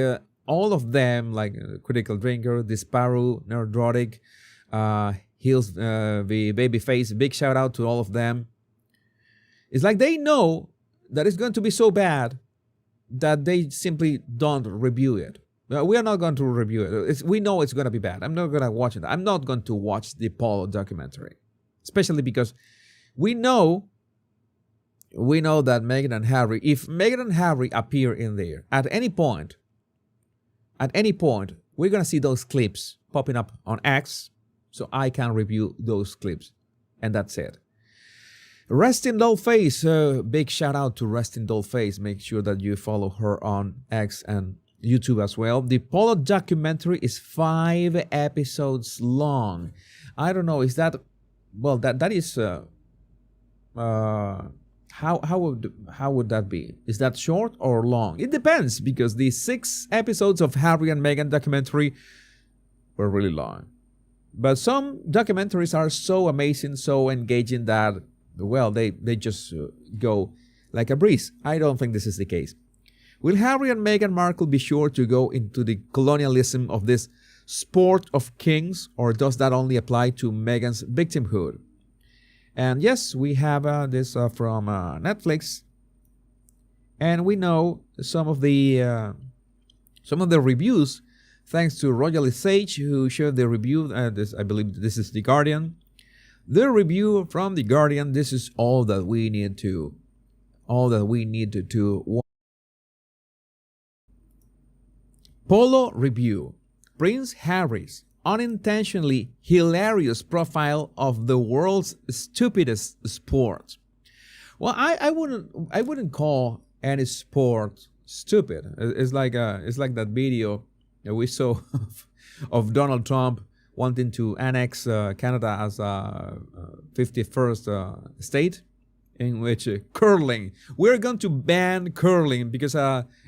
all of them, like critical drinker, Disparu, Neurotic, Hills, the Babyface. Big shout out to all of them. It's like they know that it's going to be so bad that they simply don't review it. We are not going to review it. We know it's going to be bad. I'm not going to watch it. I'm not going to watch the Polo documentary, especially because we know that Meghan and Harry, if Meghan and Harry appear in there at any point, we're going to see those clips popping up on X, so I can review those clips, and that's it. Rest in Dollface, big shout out to Rest in Dollface. Make sure that you follow her on X and YouTube as well. The Polo documentary is 5 episodes long. I don't know, is that, well, that is, how would that be? Is that short or long? It depends, because the 6 episodes of Harry and Meghan documentary were really long. But some documentaries are so amazing, so engaging that, well, they just go like a breeze. I don't think this is the case. Will Harry and Meghan Markle be sure to go into the colonialism of this sport of kings, or does that only apply to Meghan's victimhood? And yes, we have this from Netflix, and we know some of the reviews, thanks to Royally Sage, who shared the review. I believe this is The Guardian. The review from The Guardian. This is all that we need to watch. Polo review. Prince Harry's unintentionally hilarious profile of the world's stupidest sport. Well, I wouldn't call any sport stupid. It's like that video that we saw of Donald Trump wanting to annex Canada as a 51st state, in which curling, we're going to ban curling because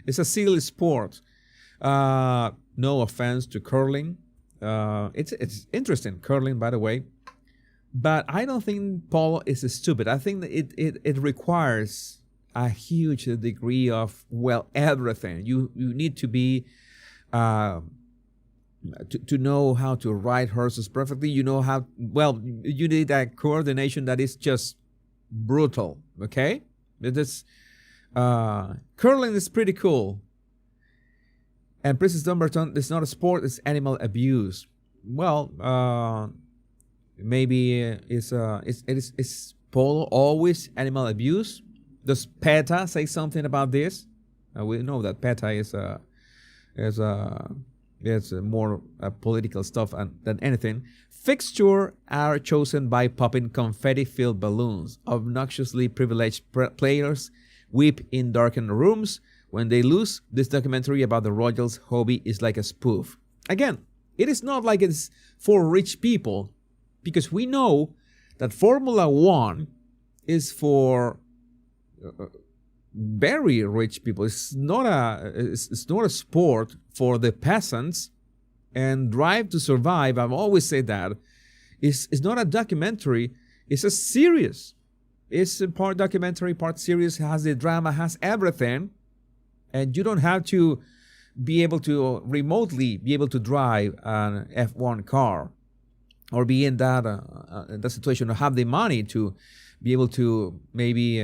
it's a silly sport. No offense to curling. It's interesting, curling, by the way. But I don't think polo is stupid. I think that it requires a huge degree of, well, everything. You need to be to know how to ride horses perfectly. You know how, well, you need that coordination that is just brutal, okay? It's, curling is pretty cool. And Princess Dumbarton, it's not a sport, it's animal abuse. Well, maybe is polo always animal abuse? Does PETA say something about this? We know that PETA is more political stuff than anything. Fixtures are chosen by popping confetti-filled balloons. Obnoxiously privileged players weep in darkened rooms when they lose. This documentary about the royals' hobby is like a spoof. Again, it is not like it's for rich people, because we know that Formula One is for very rich people. It's not a sport for the peasants. And Drive to Survive, I've always said that, is not a documentary. It's a series. It's a part documentary, part series, has the drama, has everything. And you don't have to be able to remotely be able to drive an F1 car, or be in that situation, or have the money to be able to maybe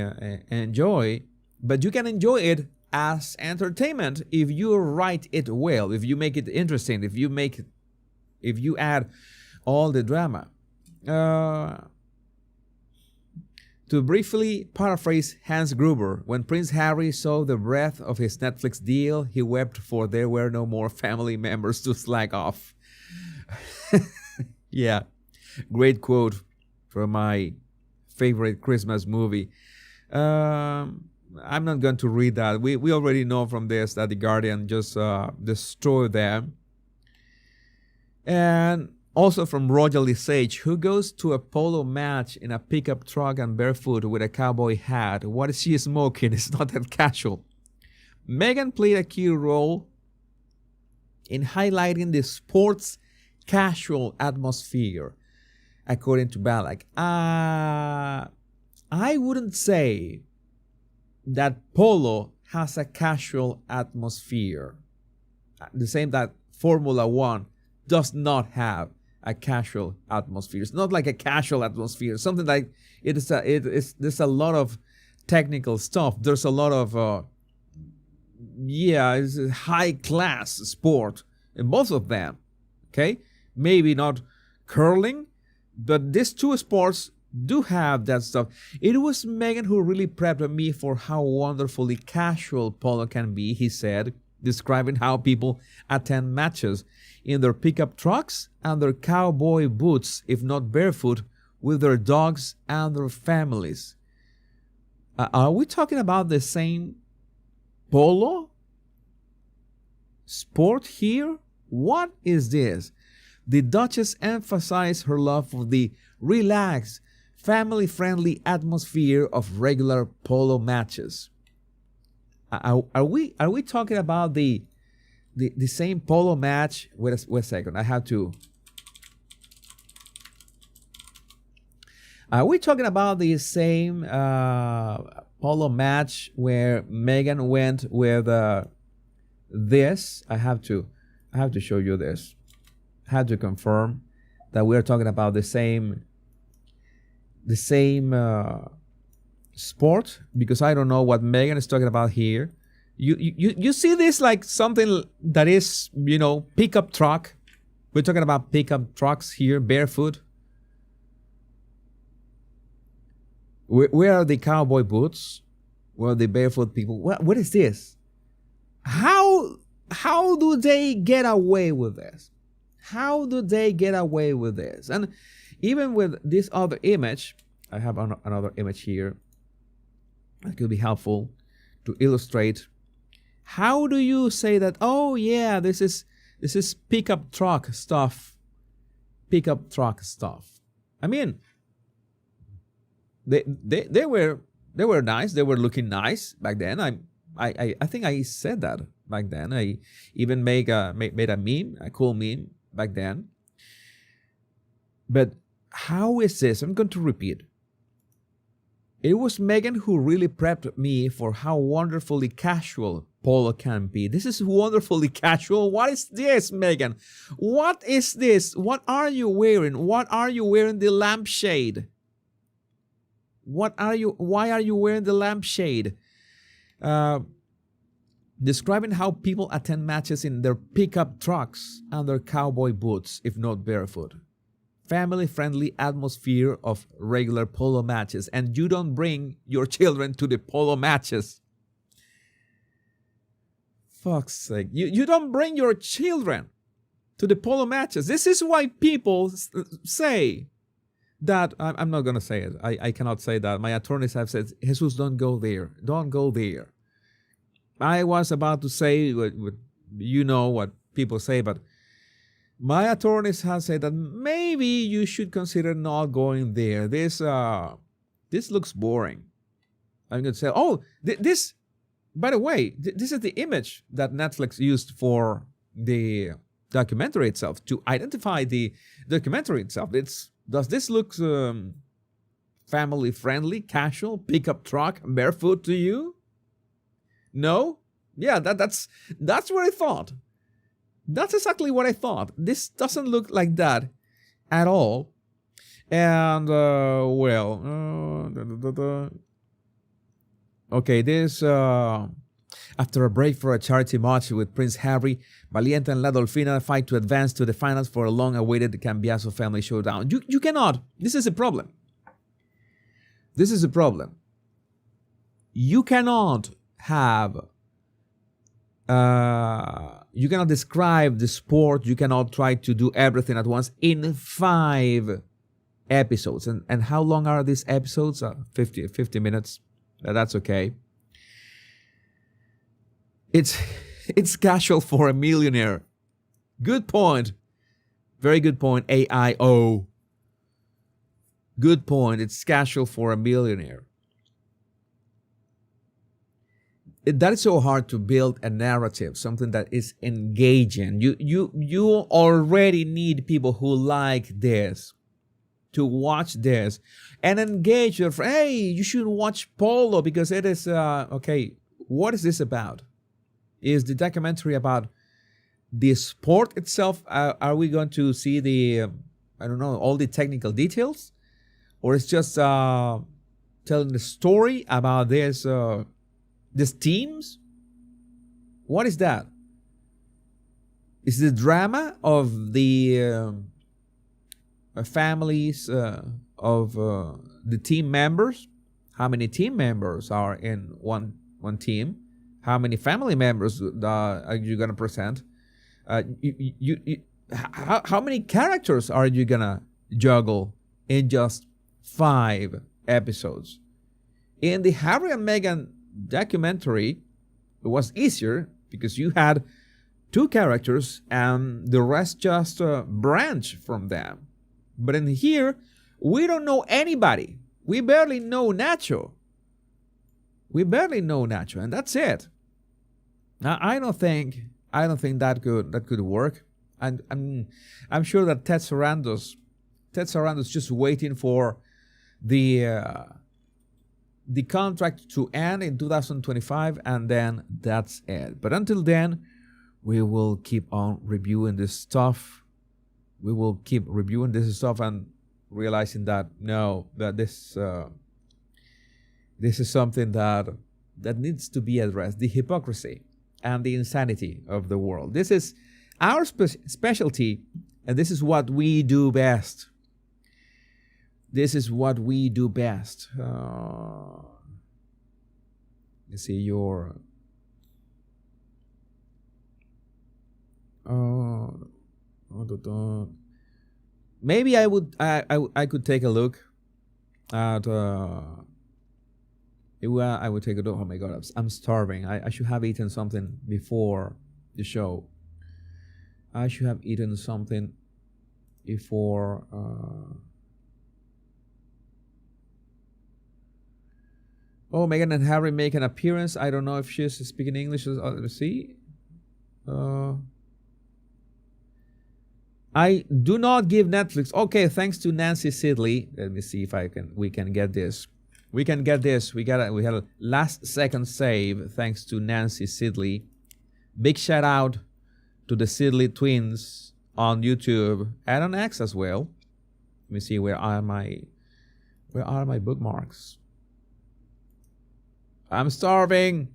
enjoy. But you can enjoy it as entertainment if you write it well, if you make it interesting, if you add all the drama. To briefly paraphrase Hans Gruber, when Prince Harry saw the breadth of his Netflix deal, he wept, for there were no more family members to slag off. Yeah, great quote from my favorite Christmas movie. I'm not going to read that. We already know from this that The Guardian just destroyed them. And also from Roger Sage, who goes to a polo match in a pickup truck and barefoot with a cowboy hat. What is she smoking? It's not that casual. Meghan played a key role in highlighting the sports casual atmosphere, according to Balak. I wouldn't say that polo has a casual atmosphere. The same that Formula One does not have a casual atmosphere. It's not like a casual atmosphere. Something like there's a lot of technical stuff. There's a lot of it's a high class sport in both of them. Okay, maybe not curling, but these two sports do have that stuff. It was Meghan who really prepped me for how wonderfully casual polo can be, he said, describing how people attend matches in their pickup trucks and their cowboy boots, if not barefoot, with their dogs and their families. Are we talking about the same polo sport here? What is this? The Duchess emphasized her love for the relaxed, family-friendly atmosphere of regular polo matches. Are we talking about the same polo match? Wait a second. I have to. Are we talking about the same polo match where Meghan went with this? I have to show you this. I have to confirm that we're talking about the same sport, because I don't know what Meghan is talking about here. You see this like something that is, pickup truck. We're talking about pickup trucks here, barefoot. Where are the cowboy boots? Where are the barefoot people? What is this? How do they get away with this? How do they get away with this? And even with this other image, I have another image here that could be helpful to illustrate. How do you say that? Oh yeah, this is pickup truck stuff. Pickup truck stuff. I mean, they were nice. They were looking nice back then. I think I said that back then. I even made a meme, a cool meme back then. But how is this? I'm going to repeat. It was Meghan who really prepped me for how wonderfully casual Polo can be. This is wonderfully casual. What is this, Meghan? What is this? What are you wearing? What are you wearing the lampshade? Why are you wearing the lampshade? Describing how people attend matches in their pickup trucks and their cowboy boots, if not barefoot. Family-friendly atmosphere of regular polo matches, and you don't bring your children to the polo matches. Fuck's sake. You don't bring your children to the polo matches. This is why people say that, I'm not going to say it. I cannot say that. My attorneys have said, Jesus, don't go there. Don't go there. I was about to say, you know what people say, but my attorneys have said that maybe you should consider not going there. This looks boring. I'm going to say, this, by the way, this is the image that Netflix used for the documentary itself, to identify the documentary itself. Does this look family-friendly, casual, pickup truck, barefoot to you? No? Yeah, that's what I thought. That's exactly what I thought. This doesn't look like that at all. And, okay, this, after a break for a charity match with Prince Harry, Valiente and La Dolfina fight to advance to the finals for a long-awaited Cambiaso family showdown. You cannot. This is a problem. This is a problem. You cannot have... you cannot describe the sport. You cannot try to do everything at once in 5 episodes. And how long are these episodes? 50 minutes. That's okay. It's casual for a millionaire. Good point. Very good point. AIO. Good point. It's casual for a millionaire. That is so hard to build a narrative, something that is engaging. You already need people who like this to watch this and engage your friend. Hey, you should watch Polo because it is okay. What is this about? Is the documentary about the sport itself? Are we going to see the I don't know, all the technical details, or it's just telling the story about this? These teams? What is that? Is the drama of the families of the team members? How many team members are in one team? How many family members are you gonna present? How many characters are you gonna juggle in just 5 episodes? In the Harry and Meghan documentary, it was easier because you had 2 characters and the rest just branch from them. But in here, we don't know anybody. We barely know Nacho. And that's it. Now, I don't think that could work. And I'm sure that Ted Sarandos just waiting for the contract to end in 2025, and then that's it. But until then, we will keep on reviewing this stuff. And realizing that that this is something that needs to be addressed. The hypocrisy and the insanity of the world. This is our specialty, and this is what we do best. Let's see your... maybe I could take a look at... I would take a look. Oh my God, I'm starving. I should have eaten something before the show. Oh, Meghan and Harry make an appearance. I don't know if she's speaking English. Let's see. I do not give Netflix. Okay, thanks to Nancy Sidley. Let me see if we can get this. We can get this. We had a last second save thanks to Nancy Sidley. Big shout out to the Sidley twins on YouTube and on X as well. Let me see, where are my bookmarks? I'm starving.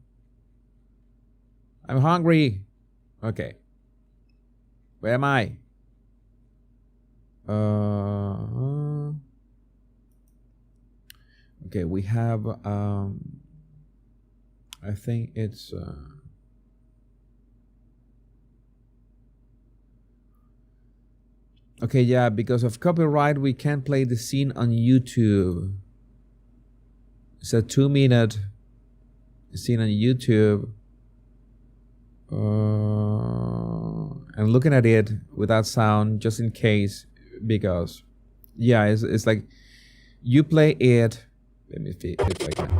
I'm hungry. Okay. Where am I? Okay, we have I think it's okay, yeah, because of copyright we can't play the scene on YouTube. It's a 2-minute scene on YouTube. And looking at it without sound just in case, because yeah, it's like you play it. Let me see if I can.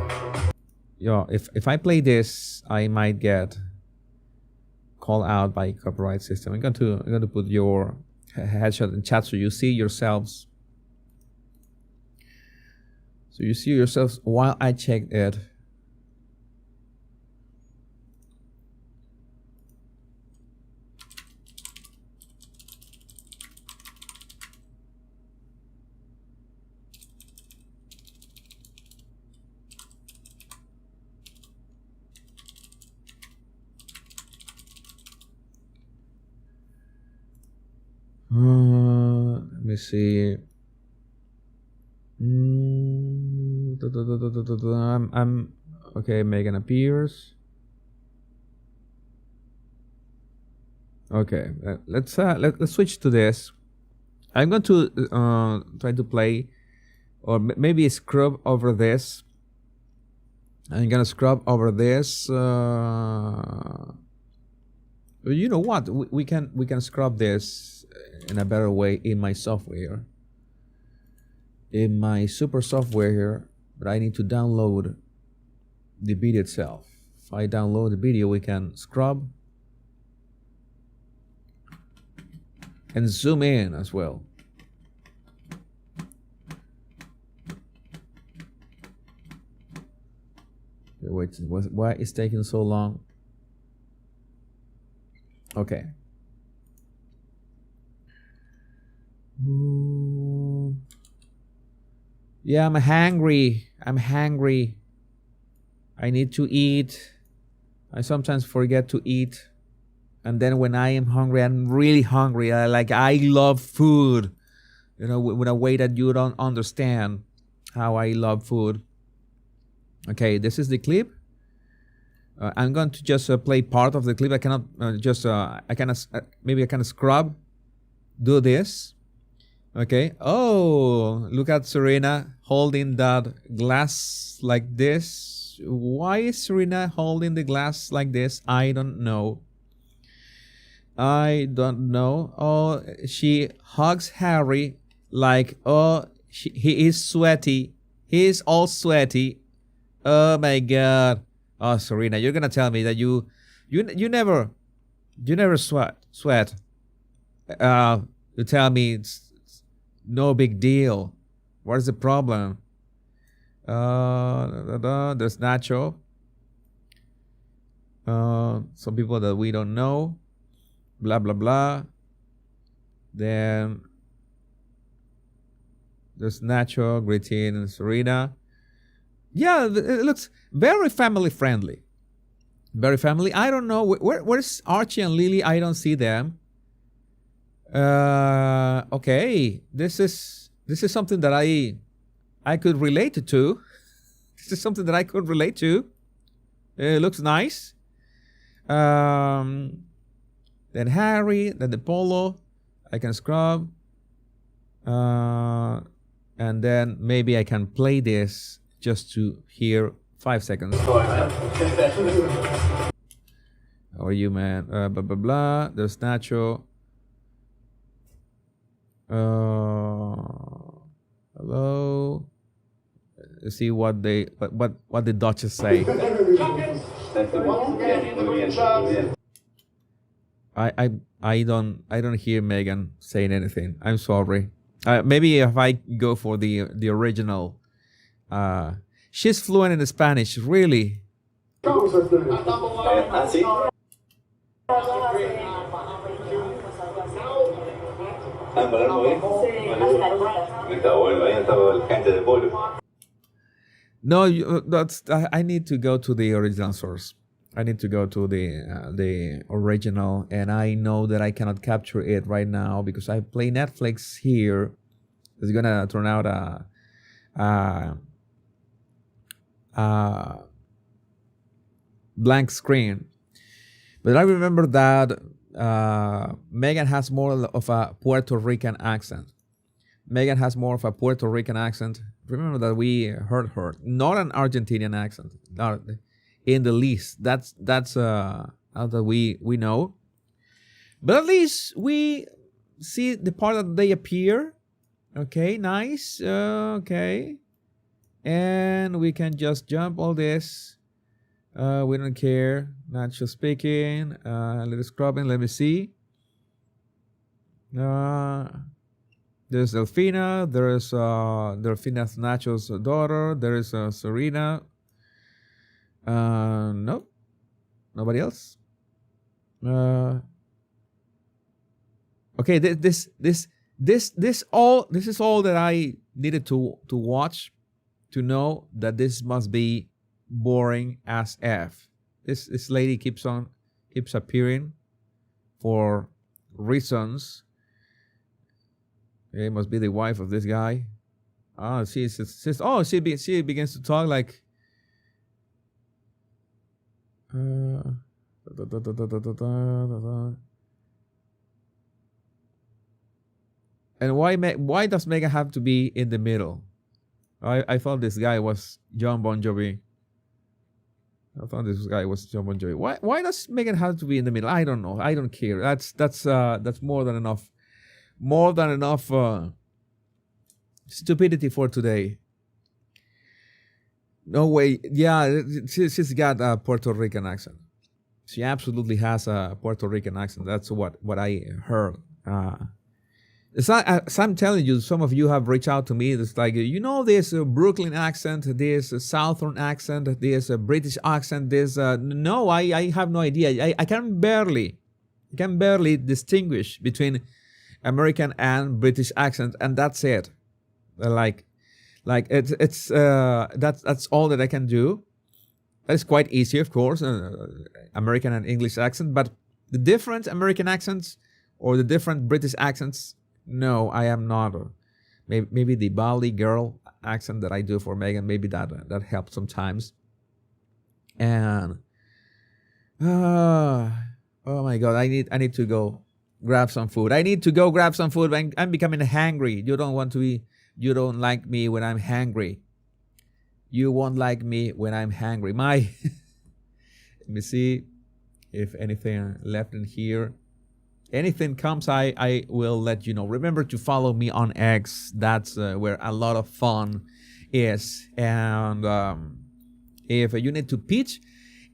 Yeah, if I play this, I might get called out by copyright system. I'm going to put your headshot in chat so you see yourselves. So you see yourselves while I check it. Let me see. I'm okay. Meghan appears. Okay, let's switch to this. I'm going to try to play, or maybe scrub over this. I'm gonna scrub over this. You know what? We can scrub this in a better way in my software, in my super software here, but I need to download the video itself. If I download the video, we can scrub and zoom in as well. Wait, why is taking so long? Okay. Yeah, I'm hungry. I need to eat. I sometimes forget to eat. And then when I am hungry, I'm really hungry. I love food. You know, in a way that you don't understand how I love food. Okay, this is the clip. I'm going to just play part of the clip. I cannot maybe I can scrub. Do this. Okay. Oh, look at Serena holding that glass like this. Why is Serena holding the glass like this? I don't know. Oh, she hugs Harry like, oh, he is sweaty. He is all sweaty. Oh my God. Oh, Serena, you're gonna tell me that you never sweat. You tell me it's no big deal. What is the problem? There's Nacho. Some people that we don't know. Blah blah blah. Then there's Nacho greeting Serena. Yeah, it looks very family friendly. Very family. I don't know where's Archie and Lily. I don't see them. Okay, this is something that I could relate to. This is something that I could relate to. It looks nice. Then Harry, then the Polo. I can scrub. And then maybe I can play this just to hear 5 seconds. How are you, man? Blah blah blah. There's Nacho. Hello. see what the Duchess say. I don't hear Meghan saying anything. I'm sorry. Maybe if I go for the original. She's fluent in Spanish, really. No, that's. I need to go to the original source. I need to go to the original, and I know that I cannot capture it right now because I play Netflix here. It's gonna turn out a blank screen. But I remember that Meghan has more of a Puerto Rican accent. Meghan has more of a Puerto Rican accent. Remember that we heard her, not an Argentinian accent, not in the least. That's that we know. But at least we see the part that they appear. Okay, nice. Okay, and we can just jump all this. We don't care. Natural speaking. Little scrubbing. Let me see. There's Delfina. There's Delfina Nacho's daughter. There is Serena. Nope. Nobody else. Okay. This is all that I needed to watch to know that this must be boring as F. This lady keeps appearing for reasons. It must be the wife of this guy. She begins to talk like. And why does Meghan have to be in the middle? I thought this guy was John Bon Jovi. Why does Meghan have to be in the middle? I don't know. I don't care. That's more than enough. More than enough stupidity for today. No way. Yeah, she's got a Puerto Rican accent. She absolutely has a Puerto Rican accent. That's what I heard. As I'm telling you, some of you have reached out to me. It's like, this Brooklyn accent, this Southern accent, this British accent, this... no, I have no idea. I can barely distinguish between American and British accent, and that's it. Like it's that's all that I can do. That's quite easy, of course, American and English accent. But the different American accents or the different British accents, no, I am not. Maybe the Bali girl accent that I do for Meghan, maybe that helps sometimes. And oh my God, I need to go grab some food. I'm becoming hangry. You don't like me when I'm hangry. You won't like me when I'm hangry. Let me see if anything left in here. Anything comes, I will let you know. Remember to follow me on X. That's where a lot of fun is. And if you need to pitch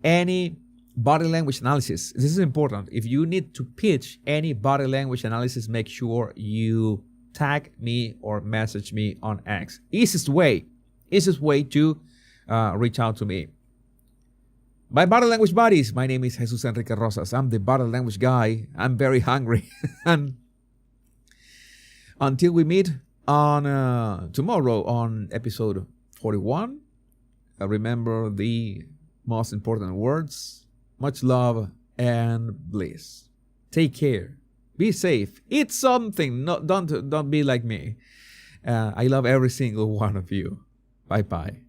any body language analysis, this is important. If you need to pitch any body language analysis, make sure you tag me or message me on X. Easiest way to reach out to me. My body language buddies, my name is Jesus Enrique Rosas. I'm the body language guy. I'm very hungry. And until we meet on tomorrow on episode 41, remember the most important words. Much love and bliss. Take care. Be safe. Eat something. Don't be like me. I love every single one of you. Bye-bye.